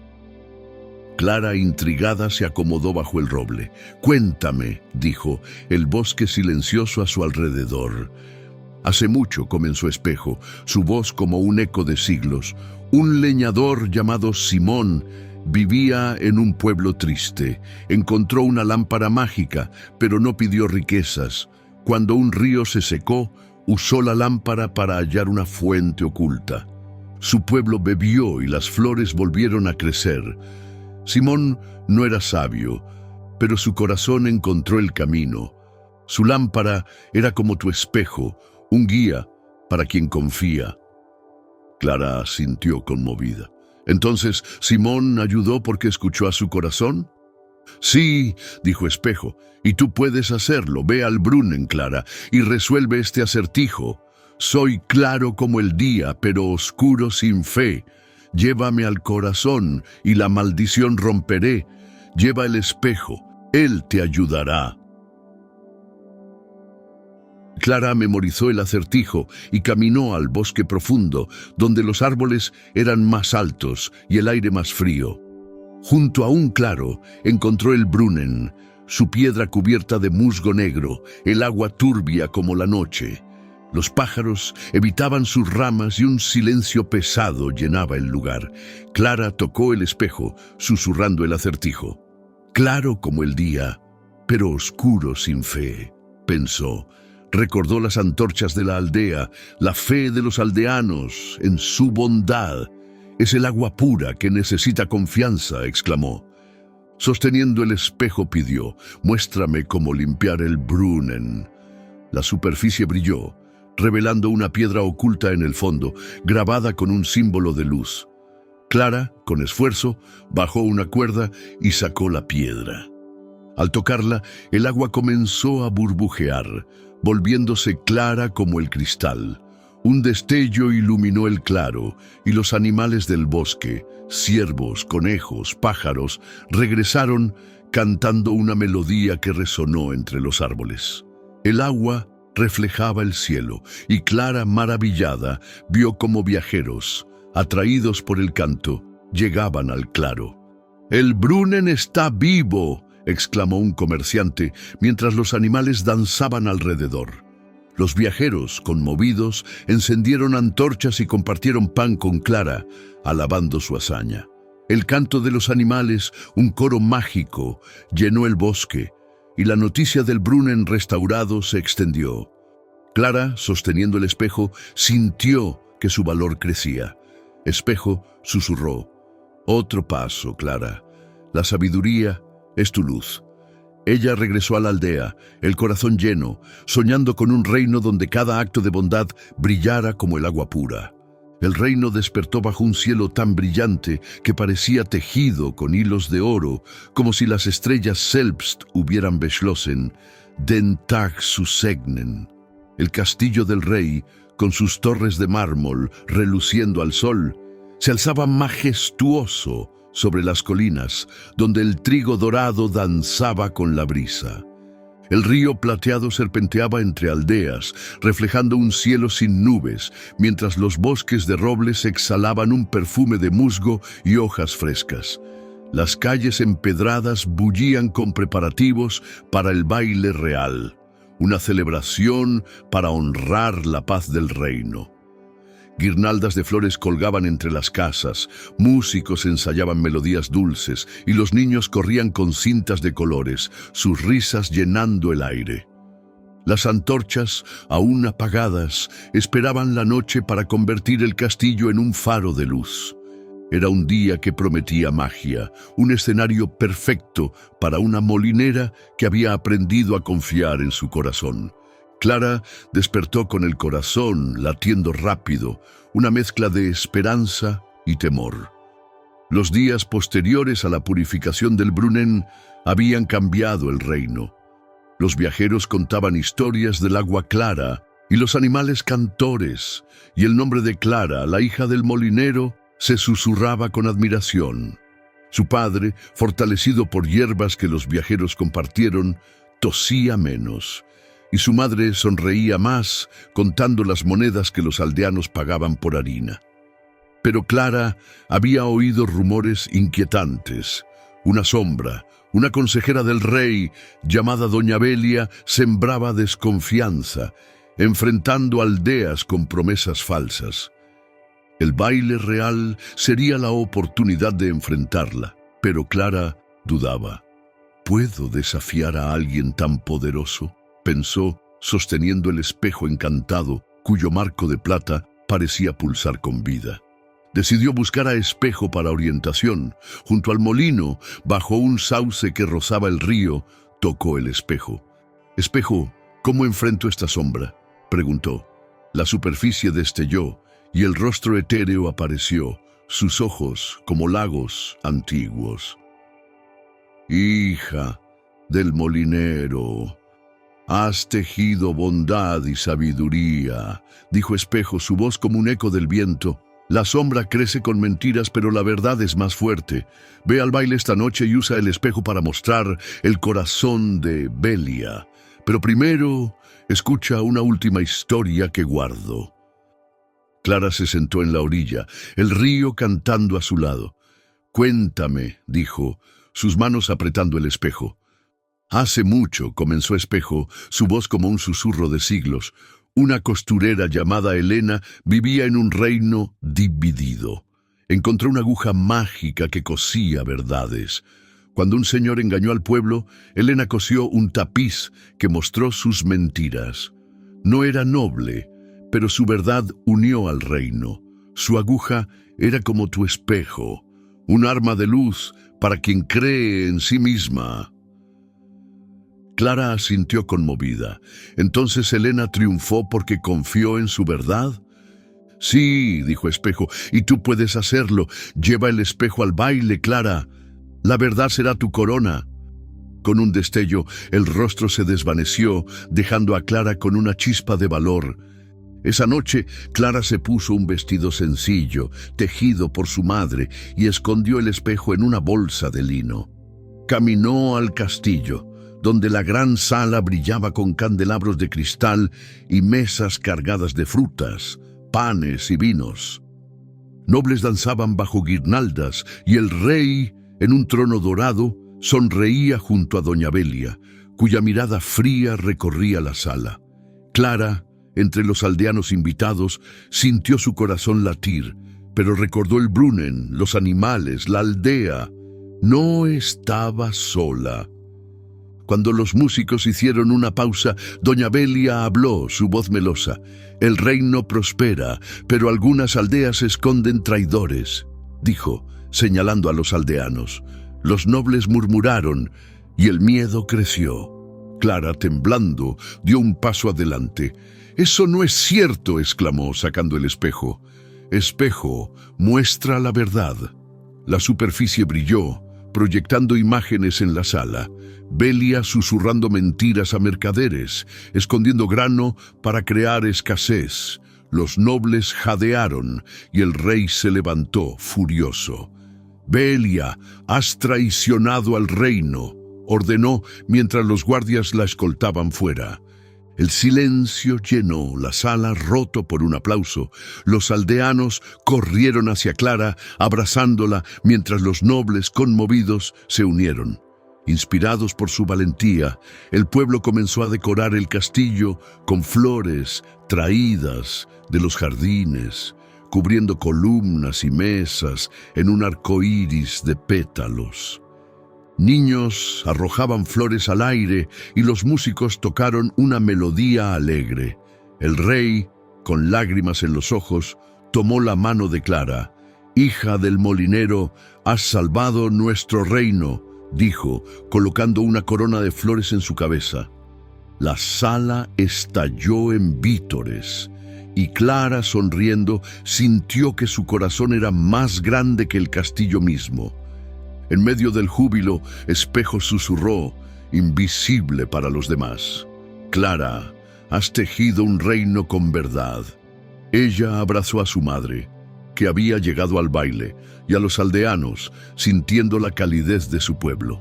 Clara, intrigada, se acomodó bajo el roble. «Cuéntame», dijo, el bosque silencioso a su alrededor. «Hace mucho», comenzó Espejo, su voz como un eco de siglos. «Un leñador llamado Simón vivía en un pueblo triste. Encontró una lámpara mágica, pero no pidió riquezas. Cuando un río se secó, usó la lámpara para hallar una fuente oculta. Su pueblo bebió y las flores volvieron a crecer. Simón no era sabio, pero su corazón encontró el camino. Su lámpara era como tu espejo, un guía para quien confía». Clara asintió conmovida. «¿Entonces Simón ayudó porque escuchó a su corazón?». «Sí», dijo Espejo, «y tú puedes hacerlo. Ve al Brunnen, Clara, y resuelve este acertijo. Soy claro como el día, pero oscuro sin fe. Llévame al corazón y la maldición romperé. Lleva el espejo, él te ayudará». Clara memorizó el acertijo y caminó al bosque profundo, donde los árboles eran más altos y el aire más frío. Junto a un claro encontró el Brunnen, su piedra cubierta de musgo negro, el agua turbia como la noche. Los pájaros evitaban sus ramas y un silencio pesado llenaba el lugar. Clara tocó el espejo, susurrando el acertijo. «Claro como el día, pero oscuro sin fe», pensó. Recordó las antorchas de la aldea, la fe de los aldeanos en su bondad. Es el agua pura que necesita confianza, exclamó. Sosteniendo el espejo pidió, muéstrame cómo limpiar el brunnen. La superficie brilló, revelando una piedra oculta en el fondo, grabada con un símbolo de luz. Clara, con esfuerzo, bajó una cuerda y sacó la piedra. Al tocarla, el agua comenzó a burbujear, volviéndose clara como el cristal. Un destello iluminó el claro, y los animales del bosque, ciervos, conejos, pájaros, regresaron cantando una melodía que resonó entre los árboles. El agua reflejaba el cielo, y Clara, maravillada, vio como viajeros, atraídos por el canto, llegaban al claro. «¡El brunnen está vivo!», exclamó un comerciante, mientras los animales danzaban alrededor. Los viajeros, conmovidos, encendieron antorchas y compartieron pan con Clara, alabando su hazaña. El canto de los animales, un coro mágico, llenó el bosque, y la noticia del brunnen restaurado se extendió. Clara, sosteniendo el espejo, sintió que su valor crecía. Espejo susurró: «Otro paso, Clara. La sabiduría es tu luz». Ella regresó a la aldea, el corazón lleno, soñando con un reino donde cada acto de bondad brillara como el agua pura. El reino despertó bajo un cielo tan brillante que parecía tejido con hilos de oro, como si las estrellas selbst hubieran beschlossen, den Tag zu segnen. El castillo del rey, con sus torres de mármol reluciendo al sol, se alzaba majestuoso sobre las colinas, donde el trigo dorado danzaba con la brisa. El río plateado serpenteaba entre aldeas, reflejando un cielo sin nubes, mientras los bosques de robles exhalaban un perfume de musgo y hojas frescas. Las calles empedradas bullían con preparativos para el baile real, una celebración para honrar la paz del reino. Guirnaldas de flores colgaban entre las casas, músicos ensayaban melodías dulces y los niños corrían con cintas de colores, sus risas llenando el aire. Las antorchas, aún apagadas, esperaban la noche para convertir el castillo en un faro de luz. Era un día que prometía magia, un escenario perfecto para una molinera que había aprendido a confiar en su corazón. Clara despertó con el corazón latiendo rápido, una mezcla de esperanza y temor. Los días posteriores a la purificación del brunnen habían cambiado el reino. Los viajeros contaban historias del agua clara y los animales cantores, y el nombre de Clara, la hija del molinero, se susurraba con admiración. Su padre, fortalecido por hierbas que los viajeros compartieron, tosía menos, y su madre sonreía más contando las monedas que los aldeanos pagaban por harina. Pero Clara había oído rumores inquietantes. Una sombra, una consejera del rey llamada Doña Belia, sembraba desconfianza, enfrentando aldeas con promesas falsas. El baile real sería la oportunidad de enfrentarla, pero Clara dudaba. ¿Puedo desafiar a alguien tan poderoso?, pensó, sosteniendo el espejo encantado, cuyo marco de plata parecía pulsar con vida. Decidió buscar a Espejo para orientación. Junto al molino, bajo un sauce que rozaba el río, tocó el espejo. «Espejo, ¿cómo enfrento esta sombra?», preguntó. La superficie destelló y el rostro etéreo apareció, sus ojos como lagos antiguos. «Hija del molinero, has tejido bondad y sabiduría», dijo Espejo, su voz como un eco del viento. «La sombra crece con mentiras, pero la verdad es más fuerte. Ve al baile esta noche y usa el espejo para mostrar el corazón de Belia. Pero primero, escucha una última historia que guardo». Clara se sentó en la orilla, el río cantando a su lado. «Cuéntame», dijo, sus manos apretando el espejo. «Hace mucho», comenzó Espejo, su voz como un susurro de siglos, «una costurera llamada Helena vivía en un reino dividido. Encontró una aguja mágica que cosía verdades. Cuando un señor engañó al pueblo, Helena cosió un tapiz que mostró sus mentiras. No era noble, pero su verdad unió al reino. Su aguja era como tu espejo, un arma de luz para quien cree en sí misma. Clara asintió conmovida. Entonces Helena triunfó porque confió en su verdad. Sí, dijo Espejo, y tú puedes hacerlo. Lleva el espejo al baile, Clara. La verdad será tu corona. Con un destello, el rostro se desvaneció, dejando a Clara con una chispa de valor. Esa noche, Clara se puso un vestido sencillo, tejido por su madre, y escondió el espejo en una bolsa de lino. Caminó al castillo, donde la gran sala brillaba con candelabros de cristal y mesas cargadas de frutas, panes y vinos. Nobles danzaban bajo guirnaldas y el rey, en un trono dorado, sonreía junto a doña Belia, cuya mirada fría recorría la sala. Clara, entre los aldeanos invitados, sintió su corazón latir, pero recordó el Brunnen, los animales, la aldea. No estaba sola. Cuando los músicos hicieron una pausa, doña Belia habló, su voz melosa. El reino prospera, pero algunas aldeas esconden traidores, dijo, señalando a los aldeanos. Los nobles murmuraron y el miedo creció. Clara, temblando, dio un paso adelante. «Eso no es cierto», exclamó, sacando el espejo. «Espejo, muestra la verdad». La superficie brilló, proyectando imágenes en la sala. Belia susurrando mentiras a mercaderes, escondiendo grano para crear escasez. Los nobles jadearon y el rey se levantó, furioso. «Belia, has traicionado al reino», ordenó mientras los guardias la escoltaban fuera. El silencio llenó la sala, roto por un aplauso. Los aldeanos corrieron hacia Clara, abrazándola, mientras los nobles, conmovidos, se unieron. Inspirados por su valentía, el pueblo comenzó a decorar el castillo con flores traídas de los jardines, cubriendo columnas y mesas en un arco iris de pétalos. Niños arrojaban flores al aire y los músicos tocaron una melodía alegre. El rey, con lágrimas en los ojos, tomó la mano de Clara. «Hija del molinero, has salvado nuestro reino», dijo, colocando una corona de flores en su cabeza. La sala estalló en vítores y Clara, sonriendo, sintió que su corazón era más grande que el castillo mismo. En medio del júbilo, Espejo susurró, invisible para los demás: «Clara, has tejido un reino con verdad». Ella abrazó a su madre, que había llegado al baile, y a los aldeanos, sintiendo la calidez de su pueblo.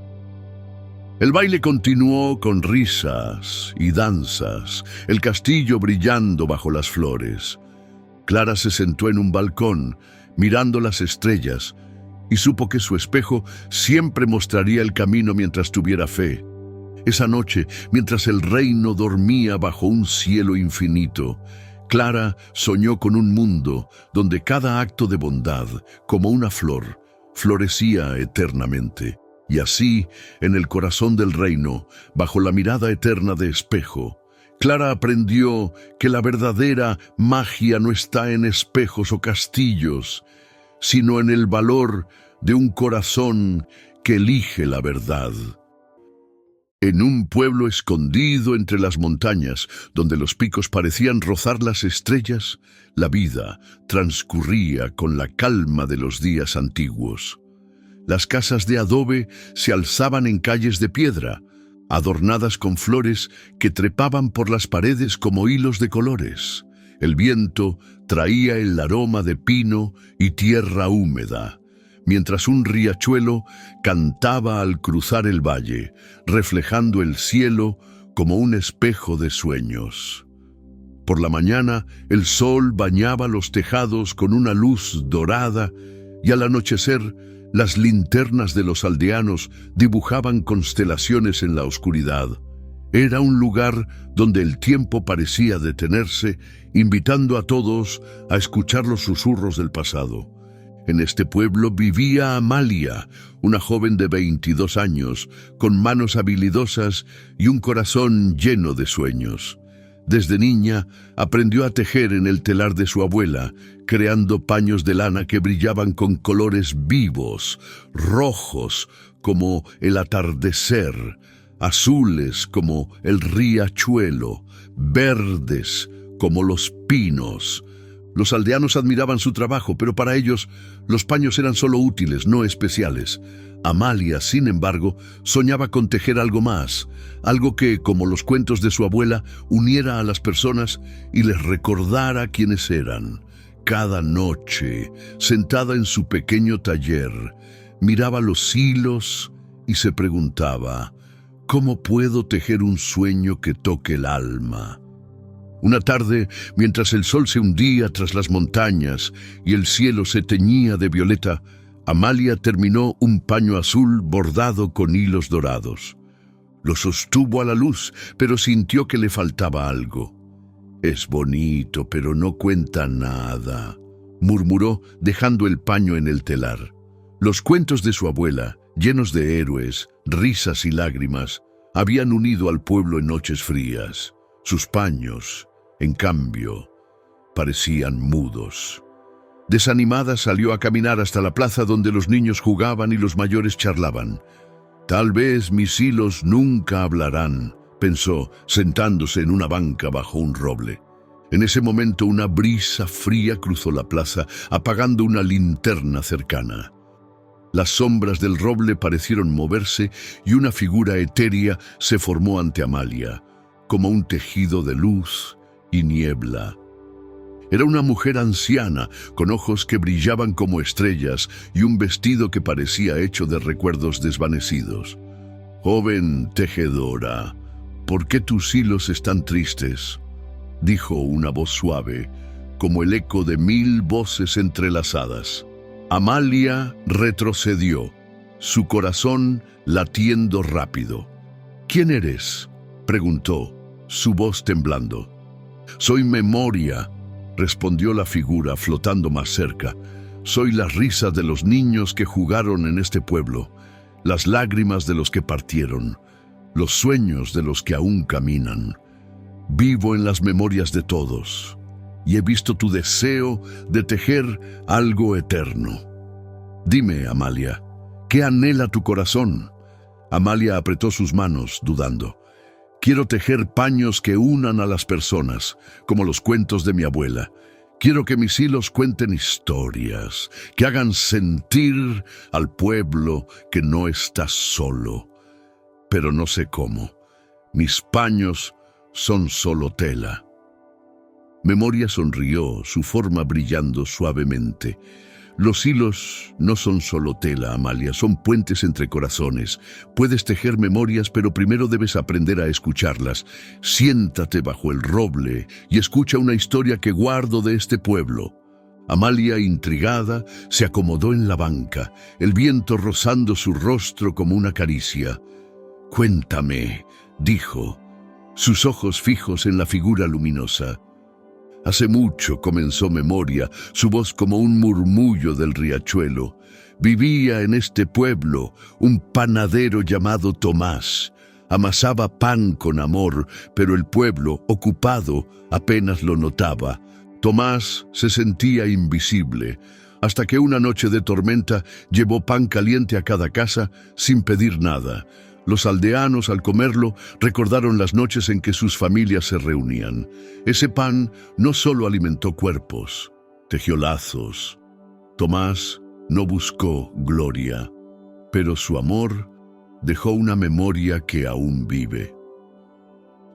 El baile continuó con risas y danzas, el castillo brillando bajo las flores. Clara se sentó en un balcón, mirando las estrellas, y supo que su espejo siempre mostraría el camino mientras tuviera fe. Esa noche, mientras el reino dormía bajo un cielo infinito, Clara soñó con un mundo donde cada acto de bondad, como una flor, florecía eternamente. Y así, en el corazón del reino, bajo la mirada eterna de Espejo, Clara aprendió que la verdadera magia no está en espejos o castillos, sino en el valor de un corazón que elige la verdad. En un pueblo escondido entre las montañas, donde los picos parecían rozar las estrellas, la vida transcurría con la calma de los días antiguos. Las casas de adobe se alzaban en calles de piedra, adornadas con flores que trepaban por las paredes como hilos de colores. El viento traía el aroma de pino y tierra húmeda, mientras un riachuelo cantaba al cruzar el valle, reflejando el cielo como un espejo de sueños. Por la mañana, el sol bañaba los tejados con una luz dorada y al anochecer, las linternas de los aldeanos dibujaban constelaciones en la oscuridad. Era un lugar donde el tiempo parecía detenerse, invitando a todos a escuchar los susurros del pasado. En este pueblo vivía Amalia, una joven de 22 años, con manos habilidosas y un corazón lleno de sueños. Desde niña aprendió a tejer en el telar de su abuela, creando paños de lana que brillaban con colores vivos, rojos como el atardecer, azules como el riachuelo, verdes como los pinos. Los aldeanos admiraban su trabajo, pero para ellos los paños eran solo útiles, no especiales. Amalia, sin embargo, soñaba con tejer algo más, algo que, como los cuentos de su abuela, uniera a las personas y les recordara quiénes eran. Cada noche, sentada en su pequeño taller, miraba los hilos y se preguntaba, ¿cómo puedo tejer un sueño que toque el alma? Una tarde, mientras el sol se hundía tras las montañas y el cielo se teñía de violeta, Amalia terminó un paño azul bordado con hilos dorados. Lo sostuvo a la luz, pero sintió que le faltaba algo. «Es bonito, pero no cuenta nada», murmuró, dejando el paño en el telar. Los cuentos de su abuela, llenos de héroes, risas y lágrimas, habían unido al pueblo en noches frías. Sus paños, en cambio, parecían mudos. Desanimada salió a caminar hasta la plaza donde los niños jugaban y los mayores charlaban. «Tal vez mis hilos nunca hablarán», pensó, sentándose en una banca bajo un roble. En ese momento una brisa fría cruzó la plaza, apagando una linterna cercana. Las sombras del roble parecieron moverse y una figura etérea se formó ante Amalia, como un tejido de luz y niebla. Era una mujer anciana, con ojos que brillaban como estrellas y un vestido que parecía hecho de recuerdos desvanecidos. «Joven tejedora, ¿por qué tus hilos están tristes?», dijo una voz suave, como el eco de 1000 voces entrelazadas. Amalia retrocedió, su corazón latiendo rápido. «¿Quién eres?», preguntó, su voz temblando. «Soy Memoria», respondió la figura flotando más cerca. «Soy la risa de los niños que jugaron en este pueblo, las lágrimas de los que partieron, los sueños de los que aún caminan. Vivo en las memorias de todos y he visto tu deseo de tejer algo eterno. Dime, Amalia, ¿qué anhela tu corazón?». Amalia apretó sus manos, dudando. «Quiero tejer paños que unan a las personas, como los cuentos de mi abuela. Quiero que mis hilos cuenten historias, que hagan sentir al pueblo que no está solo. Pero no sé cómo. Mis paños son solo tela». Memoria sonrió, su forma brillando suavemente. «Los hilos no son solo tela, Amalia, son puentes entre corazones. Puedes tejer memorias, pero primero debes aprender a escucharlas. Siéntate bajo el roble y escucha una historia que guardo de este pueblo». Amalia, intrigada, se acomodó en la banca, el viento rozando su rostro como una caricia. «Cuéntame», dijo, sus ojos fijos en la figura luminosa. «Hace mucho», comenzó Memoria, su voz como un murmullo del riachuelo. «Vivía en este pueblo un panadero llamado Tomás. Amasaba pan con amor, pero el pueblo, ocupado, apenas lo notaba. Tomás se sentía invisible, hasta que una noche de tormenta llevó pan caliente a cada casa sin pedir nada. Los aldeanos, al comerlo, recordaron las noches en que sus familias se reunían. Ese pan no solo alimentó cuerpos, tejió lazos. Tomás no buscó gloria, pero su amor dejó una memoria que aún vive».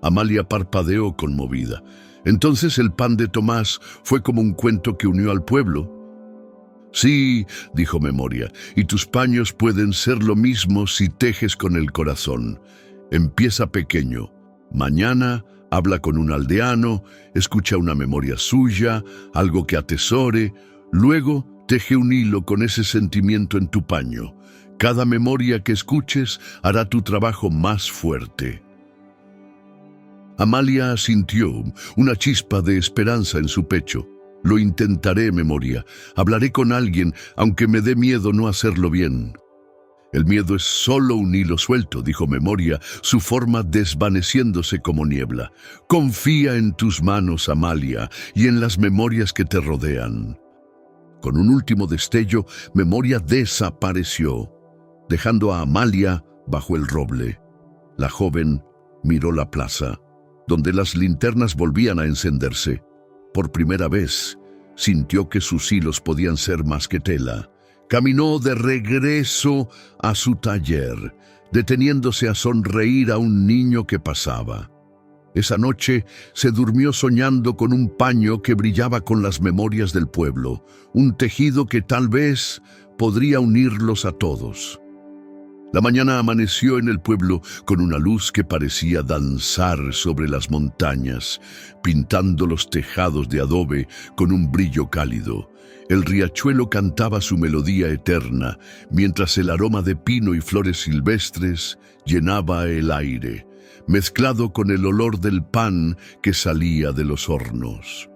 Amalia parpadeó conmovida. Entonces el pan de Tomás fue como un cuento que unió al pueblo. «Sí», dijo Memoria, «y tus paños pueden ser lo mismo si tejes con el corazón. Empieza pequeño. Mañana habla con un aldeano, escucha una memoria suya, algo que atesore. Luego teje un hilo con ese sentimiento en tu paño. Cada memoria que escuches hará tu trabajo más fuerte». Amalia sintió una chispa de esperanza en su pecho. «Lo intentaré, Memoria. Hablaré con alguien, aunque me dé miedo no hacerlo bien». El miedo es solo un hilo suelto, dijo Memoria, su forma desvaneciéndose como niebla. Confía en tus manos, Amalia, y en las memorias que te rodean. Con un último destello, Memoria desapareció, dejando a Amalia bajo el roble. La joven miró la plaza, donde las linternas volvían a encenderse. Por primera vez, sintió que sus hilos podían ser más que tela. Caminó de regreso a su taller, deteniéndose a sonreír a un niño que pasaba. Esa noche se durmió soñando con un paño que brillaba con las memorias del pueblo, un tejido que tal vez podría unirlos a todos. La mañana amaneció en el pueblo con una luz que parecía danzar sobre las montañas, pintando los tejados de adobe con un brillo cálido. El riachuelo cantaba su melodía eterna, mientras el aroma de pino y flores silvestres llenaba el aire, mezclado con el olor del pan que salía de los hornos.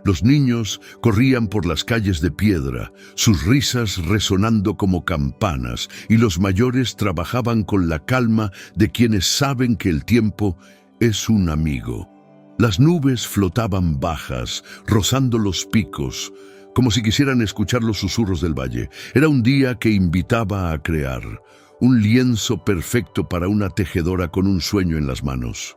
Los niños corrían por las calles de piedra, sus risas resonando como campanas, y los mayores trabajaban con la calma de quienes saben que el tiempo es un amigo. Las nubes flotaban bajas, rozando los picos, como si quisieran escuchar los susurros del valle. Era un día que invitaba a crear, un lienzo perfecto para una tejedora con un sueño en las manos.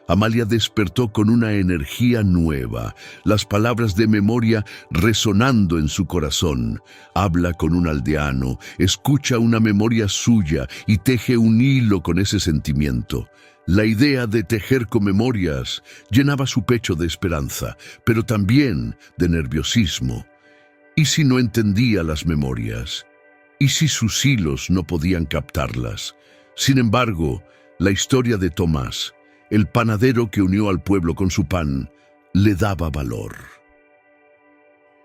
Amalia despertó con una energía nueva, las palabras de Memoria resonando en su corazón. Habla con un aldeano, escucha una memoria suya y teje un hilo con ese sentimiento. La idea de tejer con memorias llenaba su pecho de esperanza, pero también de nerviosismo. ¿Y si no entendía las memorias? ¿Y si sus hilos no podían captarlas? Sin embargo, la historia de Tomás, el panadero que unió al pueblo con su pan, le daba valor.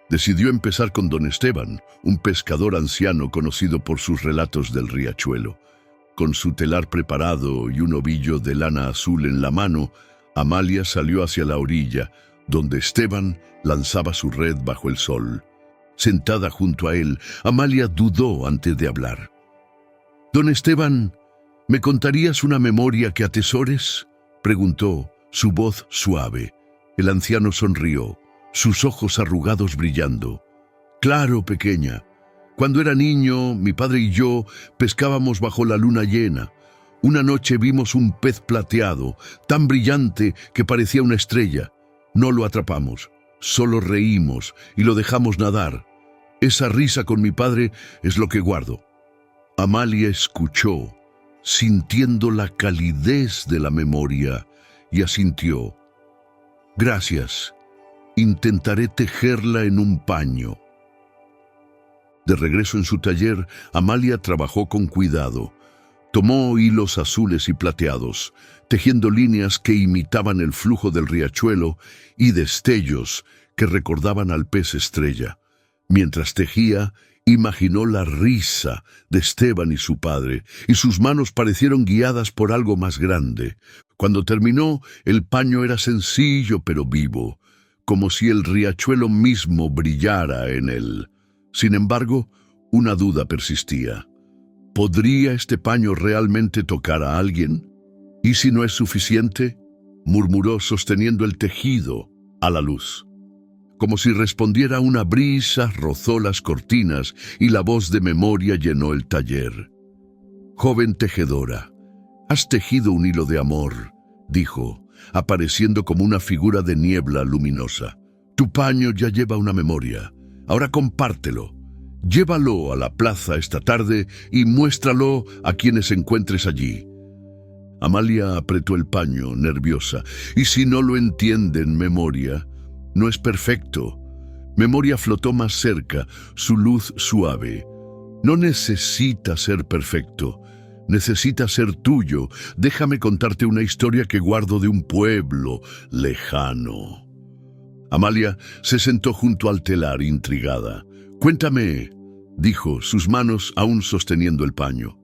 Decidió empezar con don Esteban, un pescador anciano conocido por sus relatos del riachuelo. Con su telar preparado y un ovillo de lana azul en la mano, Amalia salió hacia la orilla, donde Esteban lanzaba su red bajo el sol. Sentada junto a él, Amalia dudó antes de hablar. «Don Esteban, ¿me contarías una memoria que atesores?», preguntó, su voz suave. El anciano sonrió, sus ojos arrugados brillando. «Claro, pequeña. Cuando era niño, mi padre y yo pescábamos bajo la luna llena. Una noche vimos un pez plateado, tan brillante que parecía una estrella. No lo atrapamos, solo reímos y lo dejamos nadar. Esa risa con mi padre es lo que guardo». Amalia escuchó, sintiendo la calidez de la memoria, y asintió. «Gracias. Intentaré tejerla en un paño». De regreso en su taller, Amalia trabajó con cuidado. Tomó hilos azules y plateados, tejiendo líneas que imitaban el flujo del riachuelo y destellos que recordaban al pez estrella. Mientras tejía, imaginó la risa de Esteban y su padre, y sus manos parecieron guiadas por algo más grande. Cuando terminó, el paño era sencillo pero vivo, como si el riachuelo mismo brillara en él. Sin embargo, una duda persistía. ¿Podría este paño realmente tocar a alguien? ¿Y si no es suficiente?, murmuró sosteniendo el tejido a la luz. Como si respondiera una brisa, rozó las cortinas y la voz de Memoria llenó el taller. «Joven tejedora, has tejido un hilo de amor», dijo, apareciendo como una figura de niebla luminosa. «Tu paño ya lleva una memoria. Ahora compártelo. Llévalo a la plaza esta tarde y muéstralo a quienes encuentres allí». Amalia apretó el paño, nerviosa. «¿Y si no lo entienden, Memoria? No es perfecto». Memoria flotó más cerca, su luz suave. «No necesita ser perfecto. Necesita ser tuyo. Déjame contarte una historia que guardo de un pueblo lejano». Amalia se sentó junto al telar, intrigada. «Cuéntame», dijo, sus manos aún sosteniendo el paño.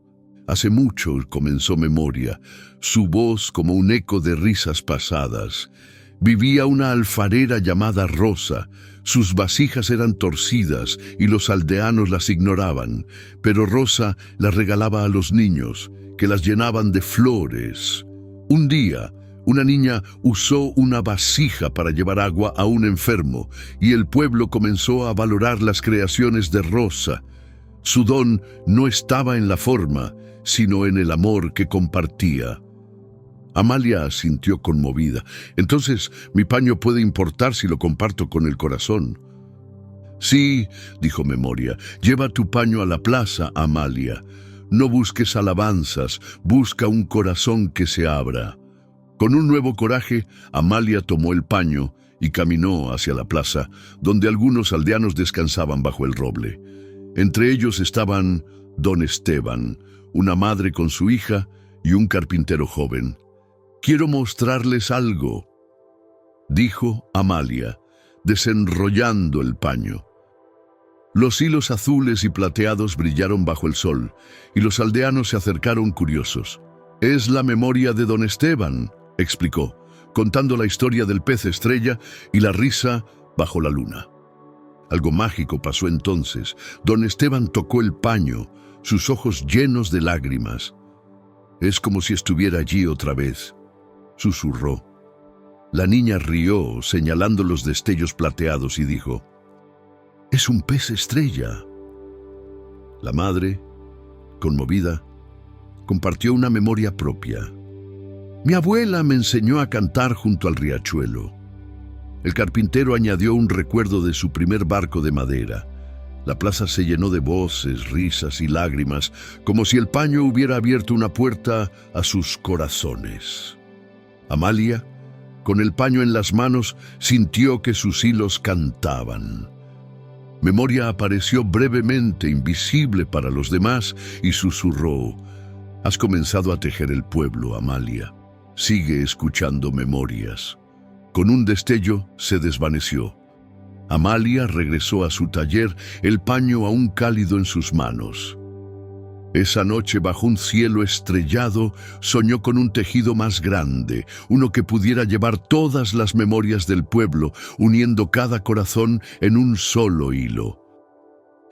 «Hace mucho», comenzó Memoria, su voz como un eco de risas pasadas. vivía una alfarera llamada Rosa. Sus vasijas eran torcidas y los aldeanos las ignoraban, pero Rosa las regalaba a los niños, que las llenaban de flores. Un día, una niña usó una vasija para llevar agua a un enfermo, y el pueblo comenzó a valorar las creaciones de Rosa. Su don no estaba en la forma, sino en el amor que compartía. Amalia asintió conmovida. «Entonces, mi paño puede importar si lo comparto con el corazón». «Sí», dijo Memoria, «lleva tu paño a la plaza, Amalia. No busques alabanzas, busca un corazón que se abra». Con un nuevo coraje, Amalia tomó el paño y caminó hacia la plaza, donde algunos aldeanos descansaban bajo el roble. Entre ellos estaban don Esteban, una madre con su hija y un carpintero joven. «Quiero mostrarles algo», dijo Amalia, desenrollando el paño. Los hilos azules y plateados brillaron bajo el sol, y los aldeanos se acercaron curiosos. «Es la memoria de don Esteban», explicó, contando la historia del pez estrella y la risa bajo la luna. Algo mágico pasó entonces. Don Esteban tocó el paño, sus ojos llenos de lágrimas. «Es como si estuviera allí otra vez», susurró. La niña rió, señalando los destellos plateados, y dijo: «Es un pez estrella». La madre, conmovida, compartió una memoria propia. «Mi abuela me enseñó a cantar junto al riachuelo». El carpintero añadió un recuerdo de su primer barco de madera. La plaza se llenó de voces, risas y lágrimas, como si el paño hubiera abierto una puerta a sus corazones. Amalia, con el paño en las manos, sintió que sus hilos cantaban. Memoria apareció brevemente, invisible para los demás, y susurró: «Has comenzado a tejer el pueblo, Amalia. Sigue escuchando memorias». Con un destello se desvaneció. Amalia regresó a su taller, el paño aún cálido en sus manos. Esa noche, bajo un cielo estrellado, soñó con un tejido más grande, uno que pudiera llevar todas las memorias del pueblo, uniendo cada corazón en un solo hilo.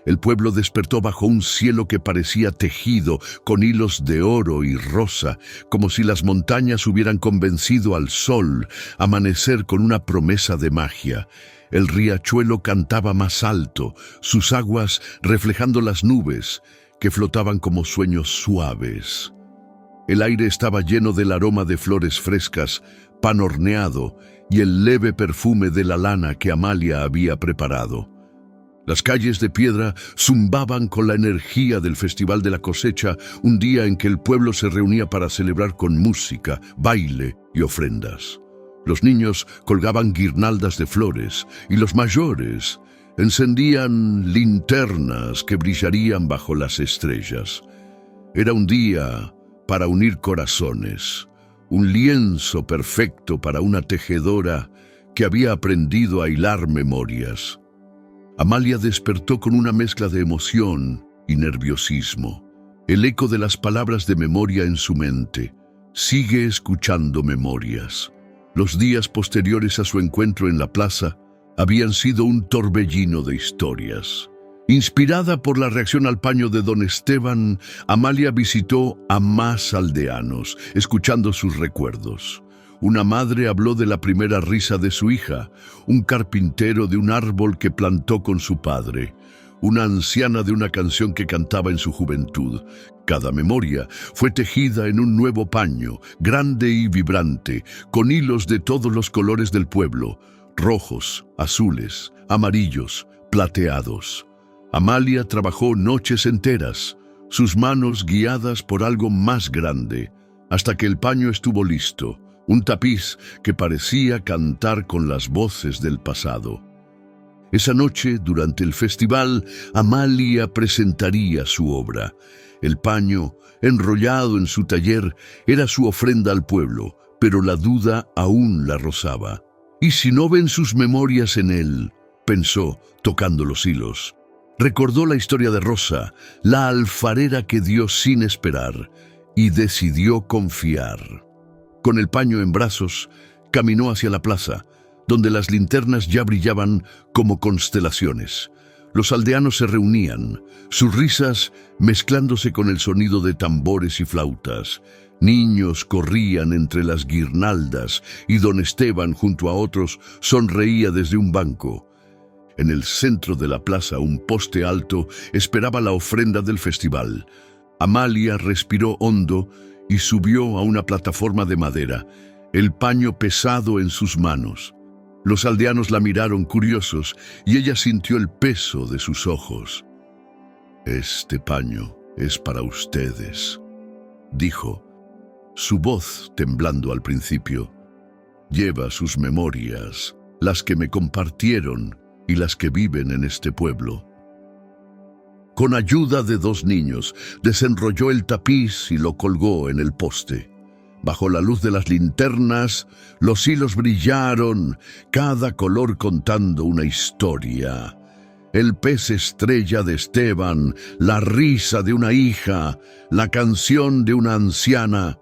El pueblo despertó bajo un cielo que parecía tejido con hilos de oro y rosa, como si las montañas hubieran convencido al sol a amanecer con una promesa de magia. El riachuelo cantaba más alto, sus aguas reflejando las nubes, que flotaban como sueños suaves. El aire estaba lleno del aroma de flores frescas, pan horneado y el leve perfume de la lana que Amalia había preparado. Las calles de piedra zumbaban con la energía del Festival de la Cosecha, un día en que el pueblo se reunía para celebrar con música, baile y ofrendas. Los niños colgaban guirnaldas de flores y los mayores encendían linternas que brillarían bajo las estrellas. Era un día para unir corazones, un lienzo perfecto para una tejedora que había aprendido a hilar memorias. Amalia despertó con una mezcla de emoción y nerviosismo. El eco de las palabras de Memoria en su mente. Sigue escuchando memorias. Los días posteriores a su encuentro en la plaza habían sido un torbellino de historias. Inspirada por la reacción al paño de don Esteban, Amalia visitó a más aldeanos, escuchando sus recuerdos. Una madre habló de la primera risa de su hija, un carpintero de un árbol que plantó con su padre, una anciana de una canción que cantaba en su juventud. Cada memoria fue tejida en un nuevo paño, grande y vibrante, con hilos de todos los colores del pueblo, rojos, azules, amarillos, plateados. Amalia trabajó noches enteras, sus manos guiadas por algo más grande, hasta que el paño estuvo listo. Un tapiz que parecía cantar con las voces del pasado. Esa noche, durante el festival, Amalia presentaría su obra. El paño, enrollado en su taller, era su ofrenda al pueblo, pero la duda aún la rozaba. «¿Y si no ven sus memorias en él?», pensó, tocando los hilos. Recordó la historia de Rosa, la alfarera que dio sin esperar, y decidió confiar. Con el paño en brazos, caminó hacia la plaza, donde las linternas ya brillaban como constelaciones. Los aldeanos se reunían, sus risas mezclándose con el sonido de tambores y flautas. Niños corrían entre las guirnaldas y don Esteban, junto a otros, sonreía desde un banco. En el centro de la plaza, un poste alto esperaba la ofrenda del festival. Amalia respiró hondo y subió a una plataforma de madera, el paño pesado en sus manos. Los aldeanos la miraron curiosos y ella sintió el peso de sus ojos. «Este paño es para ustedes», dijo, su voz temblando al principio. «Lleva sus memorias, las que me compartieron y las que viven en este pueblo». Con ayuda de 2 niños, desenrolló el tapiz y lo colgó en el poste. Bajo la luz de las linternas, los hilos brillaron, cada color contando una historia. El pez estrella de Esteban, la risa de una hija, la canción de una anciana.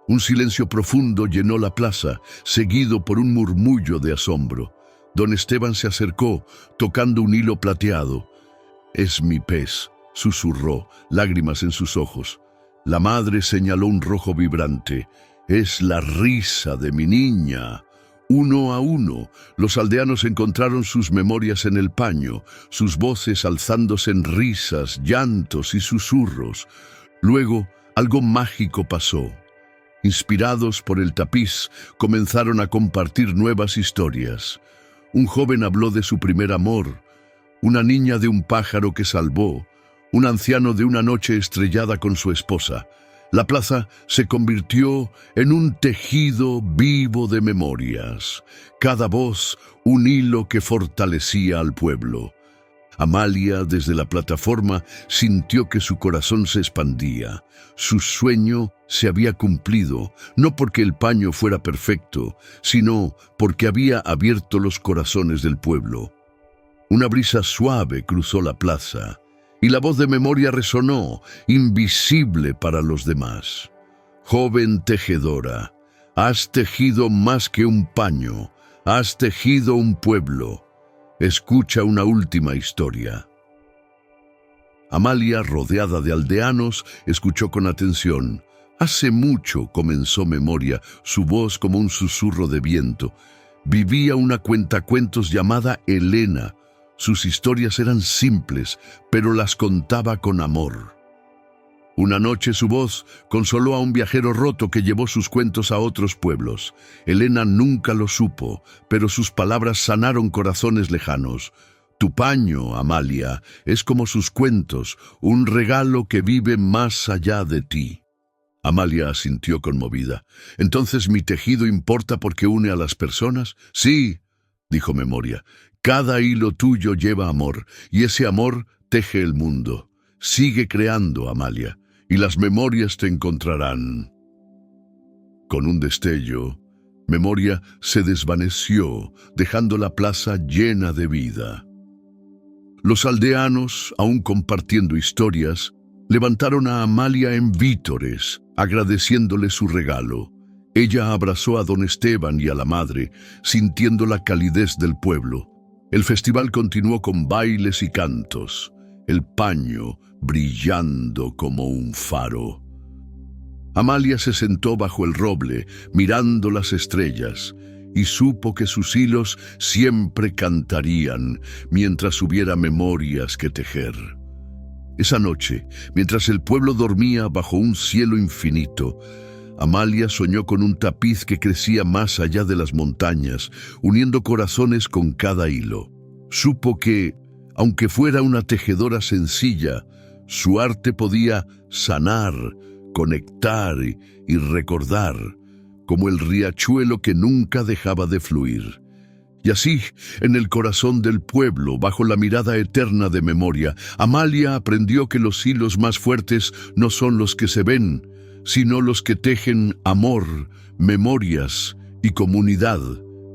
Un silencio profundo llenó la plaza, seguido por un murmullo de asombro. Don Esteban se acercó, tocando un hilo plateado. «Es mi pez», susurró, lágrimas en sus ojos. La madre señaló un rojo vibrante. «Es la risa de mi niña». Uno a uno, los aldeanos encontraron sus memorias en el paño, sus voces alzándose en risas, llantos y susurros. Luego, algo mágico pasó. Inspirados por el tapiz, comenzaron a compartir nuevas historias. Un joven habló de su primer amor, una niña de un pájaro que salvó, un anciano de una noche estrellada con su esposa. La plaza se convirtió en un tejido vivo de memorias, cada voz un hilo que fortalecía al pueblo. Amalia, desde la plataforma, sintió que su corazón se expandía. Su sueño se había cumplido, no porque el paño fuera perfecto, sino porque había abierto los corazones del pueblo. Una brisa suave cruzó la plaza, y la voz de Memoria resonó, invisible para los demás. «Joven tejedora, has tejido más que un paño, has tejido un pueblo. Escucha una última historia». Amalia, rodeada de aldeanos, escuchó con atención. «Hace mucho», comenzó Memoria, su voz como un susurro de viento. «Vivía una cuentacuentos llamada Elena. Sus historias eran simples, pero las contaba con amor. Una noche su voz consoló a un viajero roto que llevó sus cuentos a otros pueblos. Elena nunca lo supo, pero sus palabras sanaron corazones lejanos. Tu paño, Amalia, es como sus cuentos, un regalo que vive más allá de ti». Amalia asintió conmovida. «¿Entonces mi tejido importa porque une a las personas?» «Sí», dijo Memoria. «Cada hilo tuyo lleva amor, y ese amor teje el mundo. Sigue creando, Amalia, y las memorias te encontrarán». Con un destello, Memoria se desvaneció, dejando la plaza llena de vida. Los aldeanos, aún compartiendo historias, levantaron a Amalia en vítores, agradeciéndole su regalo. Ella abrazó a don Esteban y a la madre, sintiendo la calidez del pueblo. El festival continuó con bailes y cantos, el paño brillando como un faro. Amalia se sentó bajo el roble, mirando las estrellas, y supo que sus hilos siempre cantarían mientras hubiera memorias que tejer. Esa noche, mientras el pueblo dormía bajo un cielo infinito, Amalia soñó con un tapiz que crecía más allá de las montañas, uniendo corazones con cada hilo. Supo que, aunque fuera una tejedora sencilla, su arte podía sanar, conectar y recordar, como el riachuelo que nunca dejaba de fluir. Y así, en el corazón del pueblo, bajo la mirada eterna de Memoria, Amalia aprendió que los hilos más fuertes no son los que se ven, sino los que tejen amor, memorias y comunidad,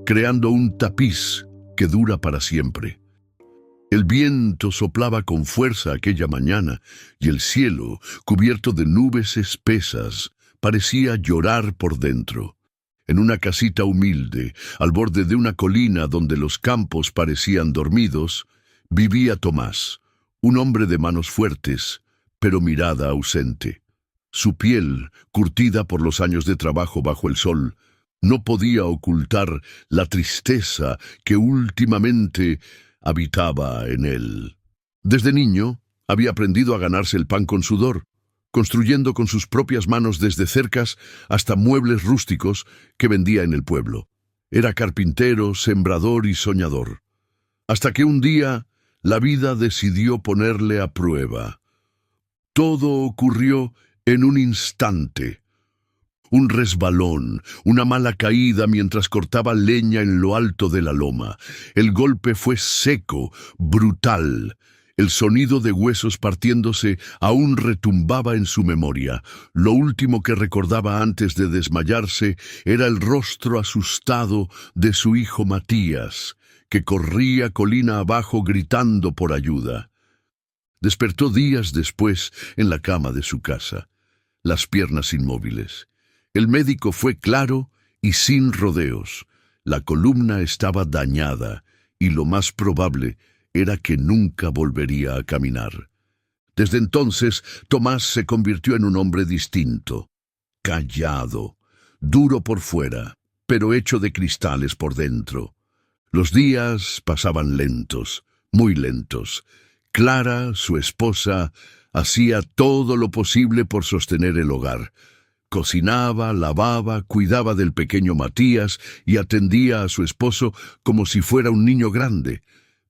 creando un tapiz que dura para siempre. El viento soplaba con fuerza aquella mañana, y el cielo, cubierto de nubes espesas, parecía llorar por dentro. En una casita humilde, al borde de una colina donde los campos parecían dormidos, vivía Tomás, un hombre de manos fuertes, pero mirada ausente. Su piel, curtida por los años de trabajo bajo el sol, no podía ocultar la tristeza que últimamente habitaba en él. Desde niño, había aprendido a ganarse el pan con sudor, construyendo con sus propias manos desde cercas hasta muebles rústicos que vendía en el pueblo. Era carpintero, sembrador y soñador. Hasta que un día la vida decidió ponerle a prueba. Todo ocurrió en un instante. Un resbalón, una mala caída mientras cortaba leña en lo alto de la loma. El golpe fue seco, brutal. El sonido de huesos partiéndose aún retumbaba en su memoria. Lo último que recordaba antes de desmayarse era el rostro asustado de su hijo Matías, que corría colina abajo gritando por ayuda. Despertó días después en la cama de su casa, las piernas inmóviles. El médico fue claro y sin rodeos. La columna estaba dañada y lo más probable era que nunca volvería a caminar. Desde entonces, Tomás se convirtió en un hombre distinto, callado, duro por fuera, pero hecho de cristales por dentro. Los días pasaban lentos, muy lentos. Clara, su esposa, hacía todo lo posible por sostener el hogar. Cocinaba, lavaba, cuidaba del pequeño Matías y atendía a su esposo como si fuera un niño grande,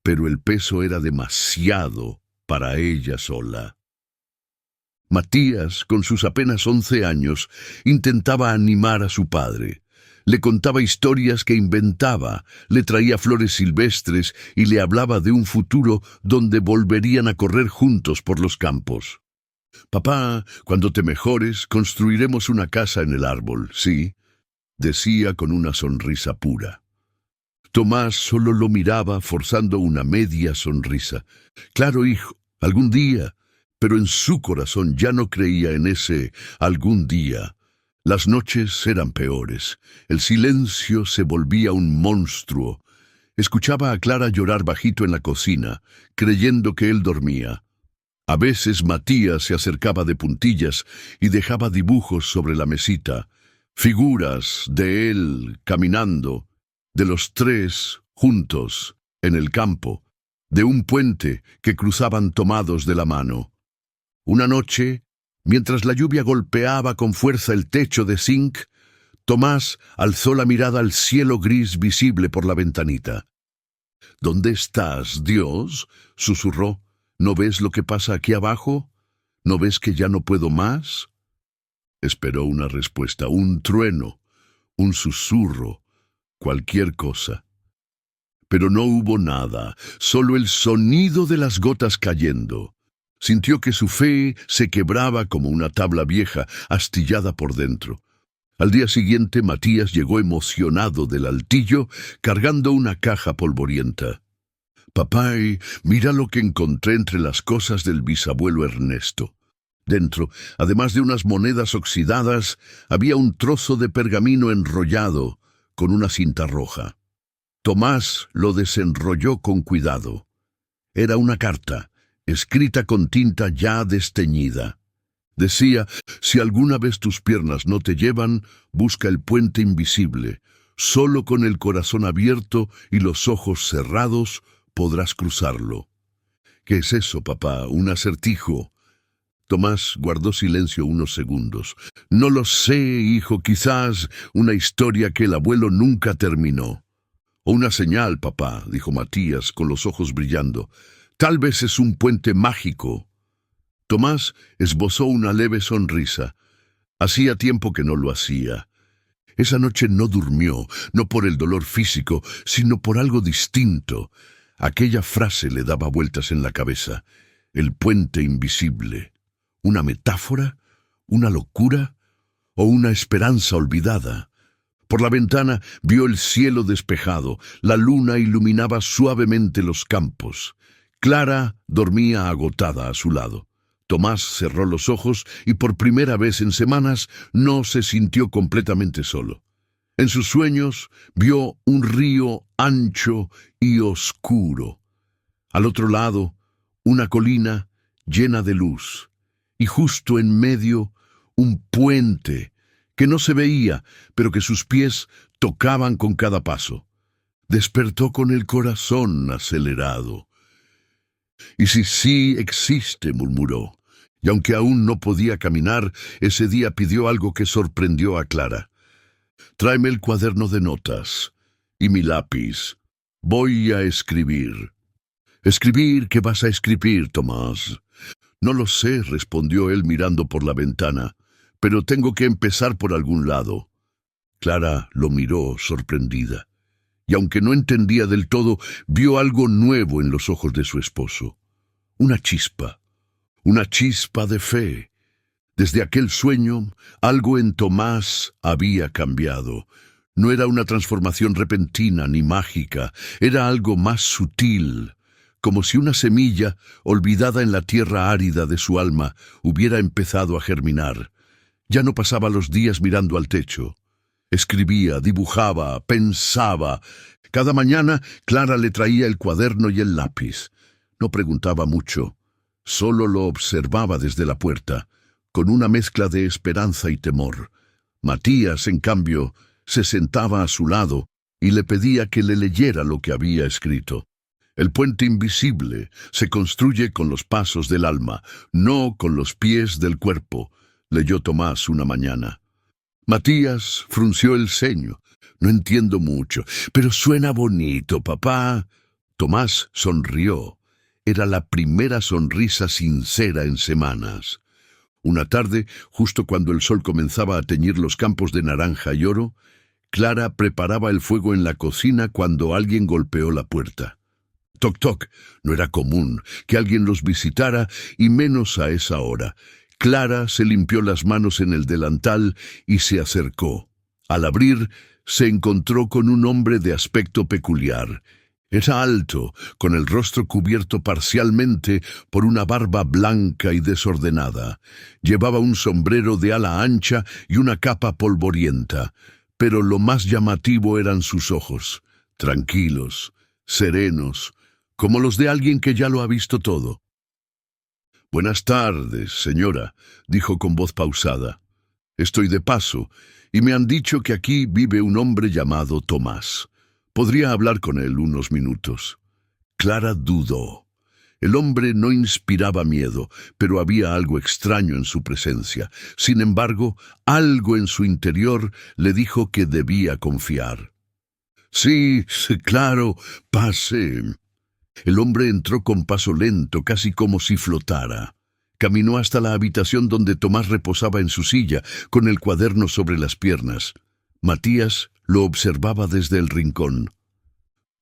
pero el peso era demasiado para ella sola. Matías, con sus apenas 11 años, intentaba animar a su padre. Le contaba historias que inventaba, le traía flores silvestres y le hablaba de un futuro donde volverían a correr juntos por los campos. «Papá, cuando te mejores, construiremos una casa en el árbol, ¿sí?», decía con una sonrisa pura. Tomás solo lo miraba forzando una media sonrisa. «Claro, hijo, algún día», pero en su corazón ya no creía en ese algún día. Las noches eran peores. El silencio se volvía un monstruo. Escuchaba a Clara llorar bajito en la cocina, creyendo que él dormía. A veces Matías se acercaba de puntillas y dejaba dibujos sobre la mesita, figuras de él caminando, de los tres juntos en el campo, de un puente que cruzaban tomados de la mano. Una noche, mientras la lluvia golpeaba con fuerza el techo de zinc, Tomás alzó la mirada al cielo gris visible por la ventanita. «¿Dónde estás, Dios?», susurró. «¿No ves lo que pasa aquí abajo? ¿No ves que ya no puedo más?». Esperó una respuesta, un trueno, un susurro, cualquier cosa. Pero no hubo nada, solo el sonido de las gotas cayendo. Sintió que su fe se quebraba como una tabla vieja, astillada por dentro. Al día siguiente, Matías llegó emocionado del altillo, cargando una caja polvorienta. «Papá, mira lo que encontré entre las cosas del bisabuelo Ernesto». Dentro, además de unas monedas oxidadas, había un trozo de pergamino enrollado con una cinta roja. Tomás lo desenrolló con cuidado. Era una carta, escrita con tinta ya desteñida. Decía: «Si alguna vez tus piernas no te llevan, busca el puente invisible. Solo con el corazón abierto y los ojos cerrados podrás cruzarlo». «¿Qué es eso, papá? ¿Un acertijo?». Tomás guardó silencio unos segundos. «No lo sé, hijo, quizás una historia que el abuelo nunca terminó». «O una señal, papá», dijo Matías con los ojos brillando. «Tal vez es un puente mágico». Tomás esbozó una leve sonrisa. Hacía tiempo que no lo hacía. Esa noche no durmió, no por el dolor físico, sino por algo distinto. Aquella frase le daba vueltas en la cabeza. El puente invisible. ¿Una metáfora? ¿Una locura? ¿O una esperanza olvidada? Por la ventana vio el cielo despejado. La luna iluminaba suavemente los campos. Clara dormía agotada a su lado. Tomás cerró los ojos y por primera vez en semanas no se sintió completamente solo. En sus sueños vio un río ancho y oscuro. Al otro lado, una colina llena de luz, y justo en medio, un puente que no se veía, pero que sus pies tocaban con cada paso. Despertó con el corazón acelerado. «Y si sí existe», murmuró, y aunque aún no podía caminar, ese día pidió algo que sorprendió a Clara. «Tráeme el cuaderno de notas y mi lápiz. Voy a escribir». «¿Escribir? ¿Qué vas a escribir, Tomás?» «No lo sé», respondió él mirando por la ventana, «pero tengo que empezar por algún lado». Clara lo miró sorprendida, y aunque no entendía del todo, vio algo nuevo en los ojos de su esposo. Una chispa de fe. Desde aquel sueño, algo en Tomás había cambiado. No era una transformación repentina ni mágica, era algo más sutil, como si una semilla, olvidada en la tierra árida de su alma, hubiera empezado a germinar. Ya no pasaba los días mirando al techo. Escribía, dibujaba, pensaba. Cada mañana Clara le traía el cuaderno y el lápiz. No preguntaba mucho, solo lo observaba desde la puerta, con una mezcla de esperanza y temor. Matías, en cambio, se sentaba a su lado y le pedía que le leyera lo que había escrito. El puente invisible se construye con los pasos del alma, no con los pies del cuerpo, leyó Tomás una mañana. Matías frunció el ceño. «No entiendo mucho, pero suena bonito, papá». Tomás sonrió. Era la primera sonrisa sincera en semanas. Una tarde, justo cuando el sol comenzaba a teñir los campos de naranja y oro, Clara preparaba el fuego en la cocina cuando alguien golpeó la puerta. Toc, toc. No era común que alguien los visitara, y menos a esa hora. Clara se limpió las manos en el delantal y se acercó. Al abrir, se encontró con un hombre de aspecto peculiar. Era alto, con el rostro cubierto parcialmente por una barba blanca y desordenada. Llevaba un sombrero de ala ancha y una capa polvorienta, pero lo más llamativo eran sus ojos, tranquilos, serenos, como los de alguien que ya lo ha visto todo. «Buenas tardes, señora», dijo con voz pausada. «Estoy de paso, y me han dicho que aquí vive un hombre llamado Tomás. ¿Podría hablar con él unos minutos?» Clara dudó. El hombre no inspiraba miedo, pero había algo extraño en su presencia. Sin embargo, algo en su interior le dijo que debía confiar. «Sí, claro, pase». El hombre entró con paso lento, casi como si flotara. Caminó hasta la habitación donde Tomás reposaba en su silla, con el cuaderno sobre las piernas. Matías lo observaba desde el rincón.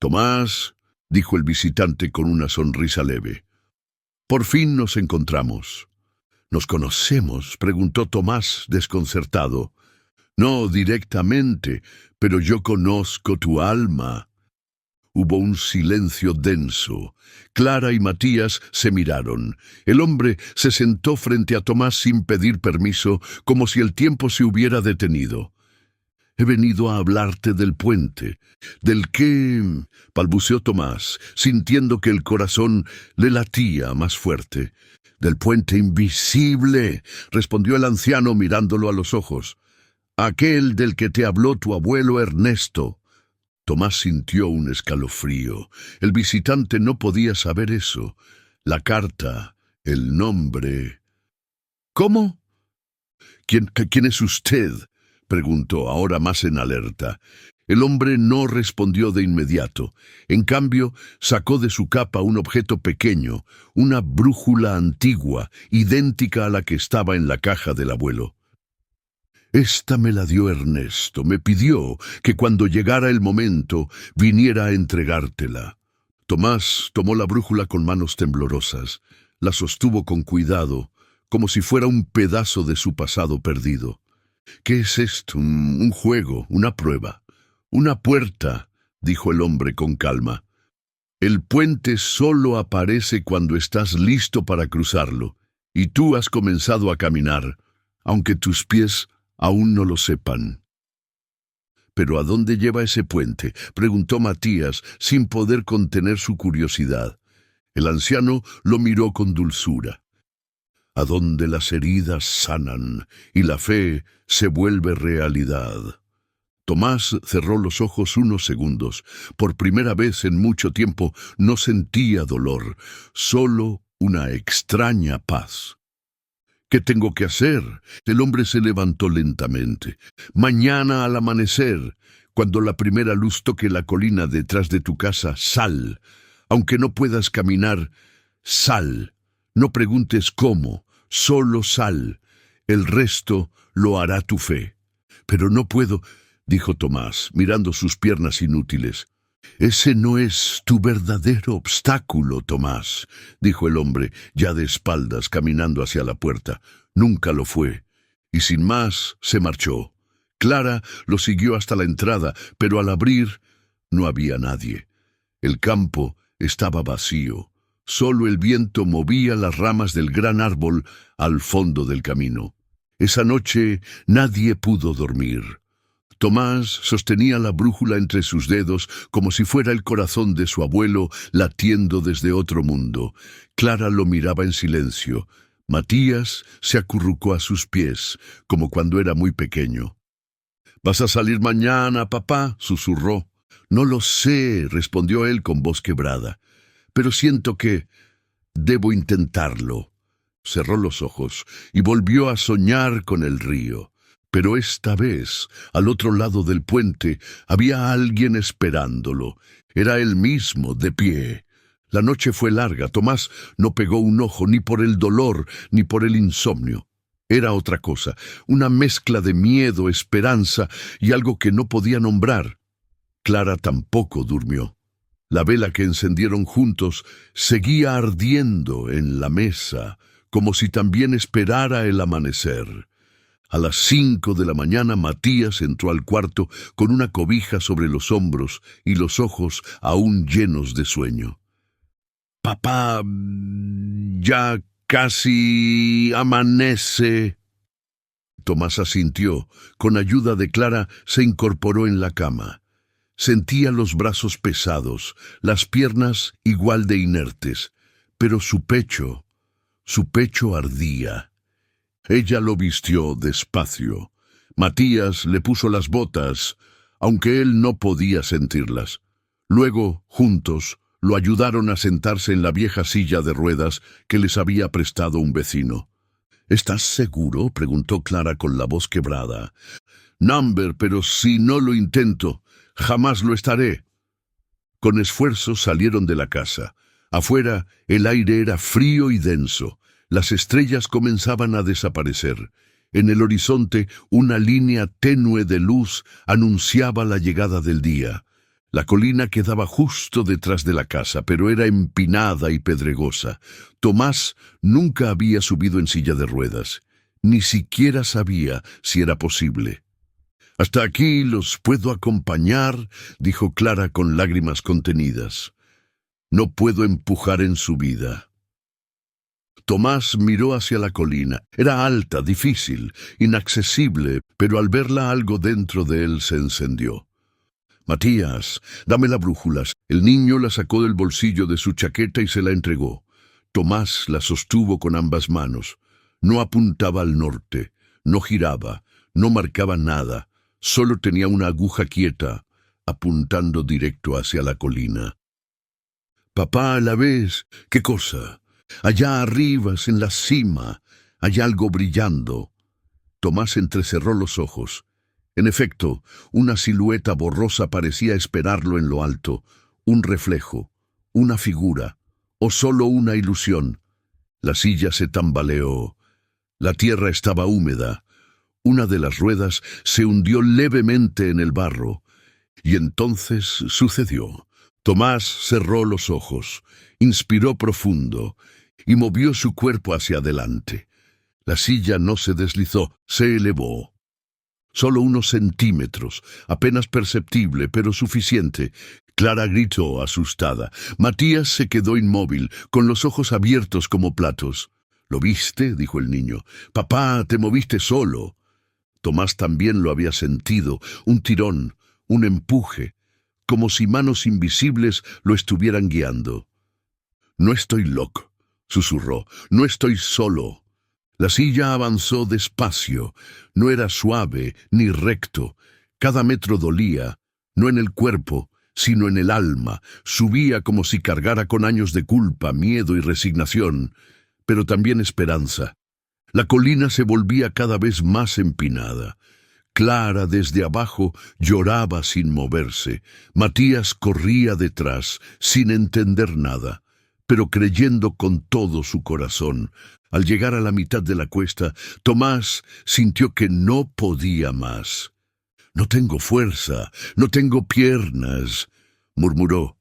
«Tomás», dijo el visitante con una sonrisa leve, «por fin nos encontramos». «¿Nos conocemos?», preguntó Tomás, desconcertado. «No directamente, pero yo conozco tu alma». Hubo un silencio denso. Clara y Matías se miraron. El hombre se sentó frente a Tomás sin pedir permiso, como si el tiempo se hubiera detenido. «He venido a hablarte del puente». «¿Del qué?», balbuceó Tomás, sintiendo que el corazón le latía más fuerte. «Del puente invisible», respondió el anciano mirándolo a los ojos. «Aquel del que te habló tu abuelo Ernesto». Tomás sintió un escalofrío. El visitante no podía saber eso. La carta, el nombre. «¿Cómo?» ¿Quién es usted?», preguntó, ahora más en alerta. El hombre no respondió de inmediato. En cambio, sacó de su capa un objeto pequeño, una brújula antigua, idéntica a la que estaba en la caja del abuelo. «Esta me la dio Ernesto. Me pidió que cuando llegara el momento viniera a entregártela». Tomás tomó la brújula con manos temblorosas. La sostuvo con cuidado, como si fuera un pedazo de su pasado perdido. «¿Qué es esto? ¿Un juego? ¿Una prueba?» «Una puerta», dijo el hombre con calma. «El puente solo aparece cuando estás listo para cruzarlo, y tú has comenzado a caminar, aunque tus pies aún no lo sepan». ¿Pero a dónde lleva ese puente?, preguntó Matías, sin poder contener su curiosidad. El anciano lo miró con dulzura. A donde las heridas sanan y la fe se vuelve realidad. Tomás cerró los ojos unos segundos. Por primera vez en mucho tiempo no sentía dolor, solo una extraña paz. ¿Qué tengo que hacer? El hombre se levantó lentamente. Mañana al amanecer, cuando la primera luz toque la colina detrás de tu casa, sal. Aunque no puedas caminar, sal. No preguntes cómo, solo sal. El resto lo hará tu fe. Pero no puedo, dijo Tomás, mirando sus piernas inútiles. Ese no es tu verdadero obstáculo, Tomás, dijo el hombre, ya de espaldas, caminando hacia la puerta. Nunca lo fue. Y sin más, se marchó. Clara lo siguió hasta la entrada, pero al abrir no había nadie. El campo estaba vacío. Solo el viento movía las ramas del gran árbol al fondo del camino. Esa noche nadie pudo dormir. Tomás sostenía la brújula entre sus dedos como si fuera el corazón de su abuelo latiendo desde otro mundo. Clara lo miraba en silencio. Matías se acurrucó a sus pies, como cuando era muy pequeño. «¿Vas a salir mañana, papá?», susurró. «No lo sé», respondió él con voz quebrada. «Pero siento que debo intentarlo». Cerró los ojos y volvió a soñar con el río. Pero esta vez, al otro lado del puente, había alguien esperándolo. Era él mismo, de pie. La noche fue larga. Tomás no pegó un ojo ni por el dolor ni por el insomnio. Era otra cosa, una mezcla de miedo, esperanza y algo que no podía nombrar. Clara tampoco durmió. La vela que encendieron juntos seguía ardiendo en la mesa, como si también esperara el amanecer. A las 5 de la mañana Matías entró al cuarto con una cobija sobre los hombros y los ojos aún llenos de sueño. «Papá, ya casi amanece». Tomás asintió. Con ayuda de Clara se incorporó en la cama. Sentía los brazos pesados, las piernas igual de inertes, pero su pecho ardía. Ella lo vistió despacio. Matías le puso las botas, aunque él no podía sentirlas. Luego, juntos, lo ayudaron a sentarse en la vieja silla de ruedas que les había prestado un vecino. «¿Estás seguro?», preguntó Clara con la voz quebrada. «Number, pero si no lo intento, jamás lo estaré». Con esfuerzo salieron de la casa. Afuera, el aire era frío y denso. Las estrellas comenzaban a desaparecer. En el horizonte, una línea tenue de luz anunciaba la llegada del día. La colina quedaba justo detrás de la casa, pero era empinada y pedregosa. Tomás nunca había subido en silla de ruedas. Ni siquiera sabía si era posible. «Hasta aquí los puedo acompañar», dijo Clara con lágrimas contenidas. «No puedo empujar en su vida». Tomás miró hacia la colina. Era alta, difícil, inaccesible, pero al verla algo dentro de él se encendió. «Matías, dame la brújula». El niño la sacó del bolsillo de su chaqueta y se la entregó. Tomás la sostuvo con ambas manos. No apuntaba al norte, no giraba, no marcaba nada. Solo tenía una aguja quieta, apuntando directo hacia la colina. «Papá, ¿la ves? ¿Qué cosa?» «Allá arriba, en la cima, hay algo brillando». Tomás entrecerró los ojos. En efecto, una silueta borrosa parecía esperarlo en lo alto, un reflejo, una figura, o solo una ilusión. La silla se tambaleó. La tierra estaba húmeda. Una de las ruedas se hundió levemente en el barro. Y entonces sucedió. Tomás cerró los ojos, inspiró profundo y movió su cuerpo hacia adelante. La silla no se deslizó, se elevó. Solo unos centímetros, apenas perceptible, pero suficiente. Clara gritó, asustada. Matías se quedó inmóvil, con los ojos abiertos como platos. «¿Lo viste?», dijo el niño. «Papá, te moviste solo». Tomás también lo había sentido, un tirón, un empuje, como si manos invisibles lo estuvieran guiando. «No estoy loco», susurró, «no estoy solo». La silla avanzó despacio, no era suave ni recto. Cada metro dolía, no en el cuerpo, sino en el alma. Subía como si cargara con años de culpa, miedo y resignación, pero también esperanza. La colina se volvía cada vez más empinada. Clara, desde abajo, lloraba sin moverse. Matías corría detrás, sin entender nada, pero creyendo con todo su corazón. Al llegar a la mitad de la cuesta, Tomás sintió que no podía más. «No tengo fuerza, no tengo piernas», murmuró,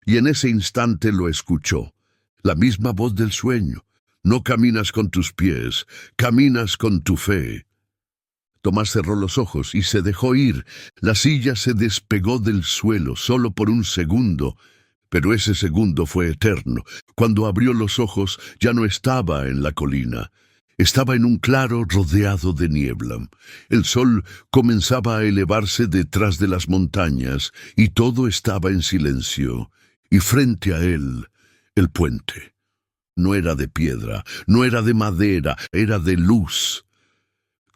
y en ese instante lo escuchó. La misma voz del sueño. «No caminas con tus pies, caminas con tu fe». Tomás cerró los ojos y se dejó ir. La silla se despegó del suelo solo por un segundo, pero ese segundo fue eterno. Cuando abrió los ojos ya no estaba en la colina. Estaba en un claro rodeado de niebla. El sol comenzaba a elevarse detrás de las montañas y todo estaba en silencio. Y frente a él, el puente. No era de piedra, no era de madera, era de luz.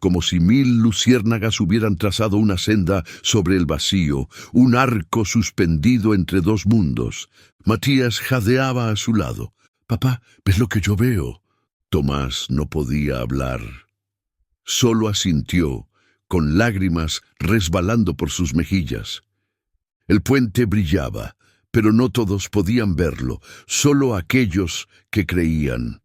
Como si 1000 luciérnagas hubieran trazado una senda sobre el vacío, un arco suspendido entre dos mundos. Matías jadeaba a su lado. «Papá, ¿ves lo que yo veo?» Tomás no podía hablar. Solo asintió, con lágrimas resbalando por sus mejillas. El puente brillaba, pero no todos podían verlo, solo aquellos que creían.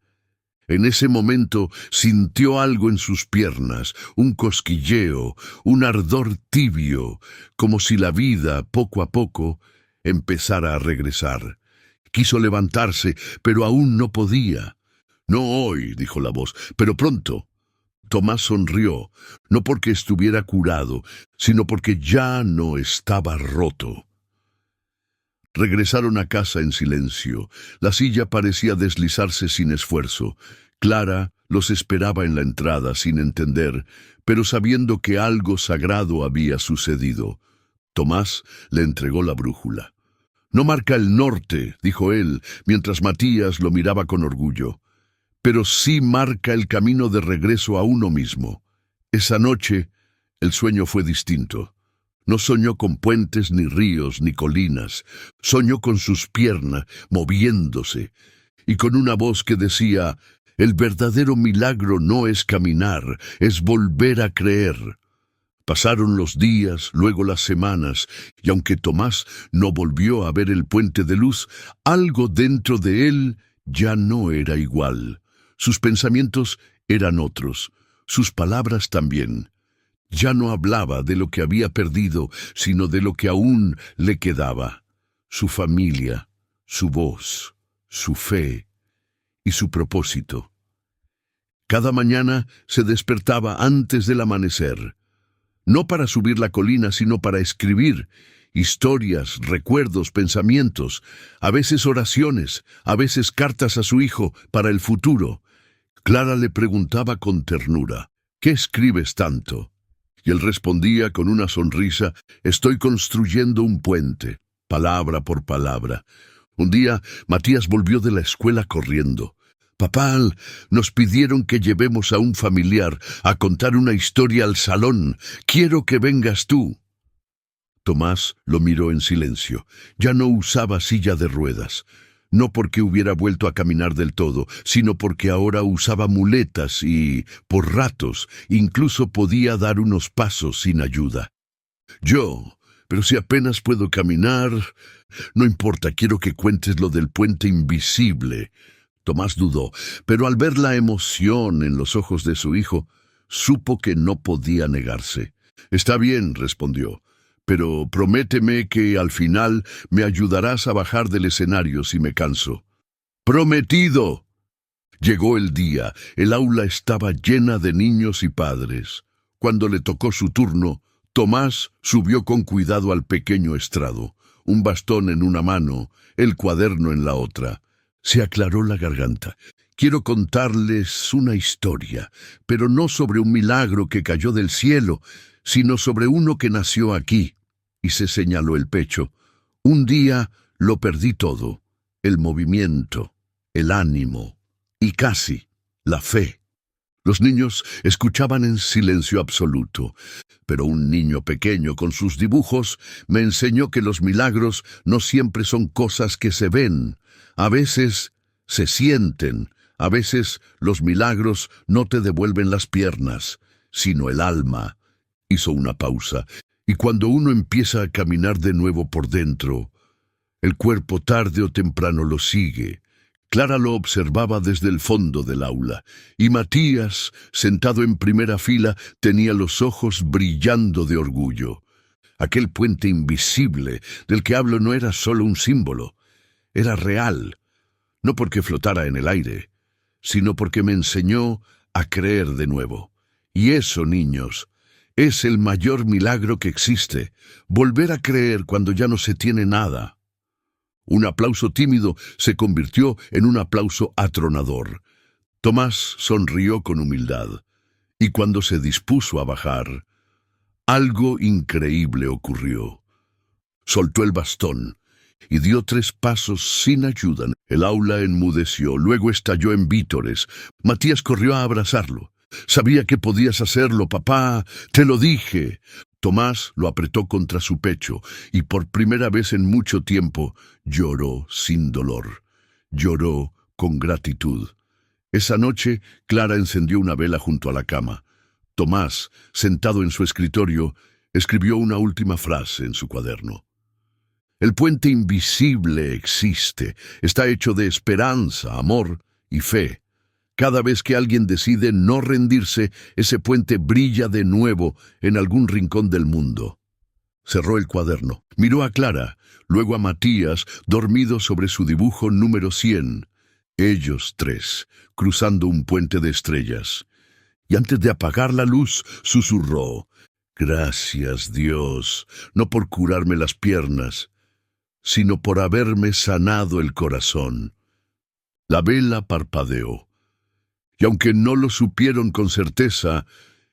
En ese momento sintió algo en sus piernas, un cosquilleo, un ardor tibio, como si la vida, poco a poco, empezara a regresar. Quiso levantarse, pero aún no podía. «No hoy», dijo la voz, «pero pronto». Tomás sonrió, no porque estuviera curado, sino porque ya no estaba roto. Regresaron a casa en silencio. La silla parecía deslizarse sin esfuerzo. Clara los esperaba en la entrada sin entender, pero sabiendo que algo sagrado había sucedido. Tomás le entregó la brújula. «No marca el norte», dijo él, mientras Matías lo miraba con orgullo, «pero sí marca el camino de regreso a uno mismo». Esa noche el sueño fue distinto. No soñó con puentes, ni ríos, ni colinas. Soñó con sus piernas, moviéndose, y con una voz que decía: «El verdadero milagro no es caminar, es volver a creer». Pasaron los días, luego las semanas, y aunque Tomás no volvió a ver el puente de luz, algo dentro de él ya no era igual. Sus pensamientos eran otros, sus palabras también. Ya no hablaba de lo que había perdido, sino de lo que aún le quedaba. Su familia, su voz, su fe y su propósito. Cada mañana se despertaba antes del amanecer, no para subir la colina, sino para escribir historias, recuerdos, pensamientos, a veces oraciones, a veces cartas a su hijo para el futuro. Clara le preguntaba con ternura: «¿Qué escribes tanto?». Y él respondía con una sonrisa: «Estoy construyendo un puente», palabra por palabra. Un día Matías volvió de la escuela corriendo. «Papá, nos pidieron que llevemos a un familiar a contar una historia al salón. Quiero que vengas tú». Tomás lo miró en silencio. Ya no usaba silla de ruedas. No porque hubiera vuelto a caminar del todo, sino porque ahora usaba muletas y, por ratos, incluso podía dar unos pasos sin ayuda. «Pero si apenas puedo caminar». «No importa, quiero que cuentes lo del puente invisible». Tomás dudó, pero al ver la emoción en los ojos de su hijo, supo que no podía negarse. «Está bien», respondió, «pero prométeme que al final me ayudarás a bajar del escenario si me canso». «Prometido». Llegó el día. El aula estaba llena de niños y padres. Cuando le tocó su turno, Tomás subió con cuidado al pequeño estrado, un bastón en una mano, el cuaderno en la otra. Se aclaró la garganta. «Quiero contarles una historia, pero no sobre un milagro que cayó del cielo, sino sobre uno que nació aquí». y se señaló el pecho. Un día lo perdí todo, el movimiento, el ánimo y casi la fe. Los niños escuchaban en silencio absoluto, pero un niño pequeño con sus dibujos me enseñó que los milagros no siempre son cosas que se ven, a veces se sienten, a veces los milagros no te devuelven las piernas, sino el alma. Hizo una pausa, y cuando uno empieza a caminar de nuevo por dentro, el cuerpo tarde o temprano lo sigue. Clara lo observaba desde el fondo del aula, y Matías, sentado en primera fila, tenía los ojos brillando de orgullo. Aquel puente invisible del que hablo no era solo un símbolo, era real, no porque flotara en el aire, sino porque me enseñó a creer de nuevo. Y eso, niños, es el mayor milagro que existe, volver a creer cuando ya no se tiene nada. Un aplauso tímido se convirtió en un aplauso atronador. Tomás sonrió con humildad, y cuando se dispuso a bajar, algo increíble ocurrió. Soltó el bastón y dio 3 pasos sin ayuda. El aula enmudeció, luego estalló en vítores. Matías corrió a abrazarlo. «Sabía que podías hacerlo, papá, te lo dije». Tomás lo apretó contra su pecho y por primera vez en mucho tiempo lloró sin dolor. Lloró con gratitud. Esa noche, Clara encendió una vela junto a la cama. Tomás, sentado en su escritorio, escribió una última frase en su cuaderno. El puente invisible existe, está hecho de esperanza, amor y fe. Cada vez que alguien decide no rendirse, ese puente brilla de nuevo en algún rincón del mundo. Cerró el cuaderno, miró a Clara, luego a Matías, dormido sobre su dibujo número 100. Ellos 3, cruzando un puente de estrellas. Y antes de apagar la luz, susurró: «Gracias, Dios, no por curarme las piernas, sino por haberme sanado el corazón». La vela parpadeó. Y aunque no lo supieron con certeza,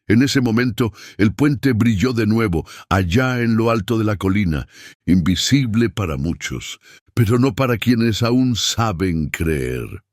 en ese momento el puente brilló de nuevo, allá en lo alto de la colina, invisible para muchos, pero no para quienes aún saben creer.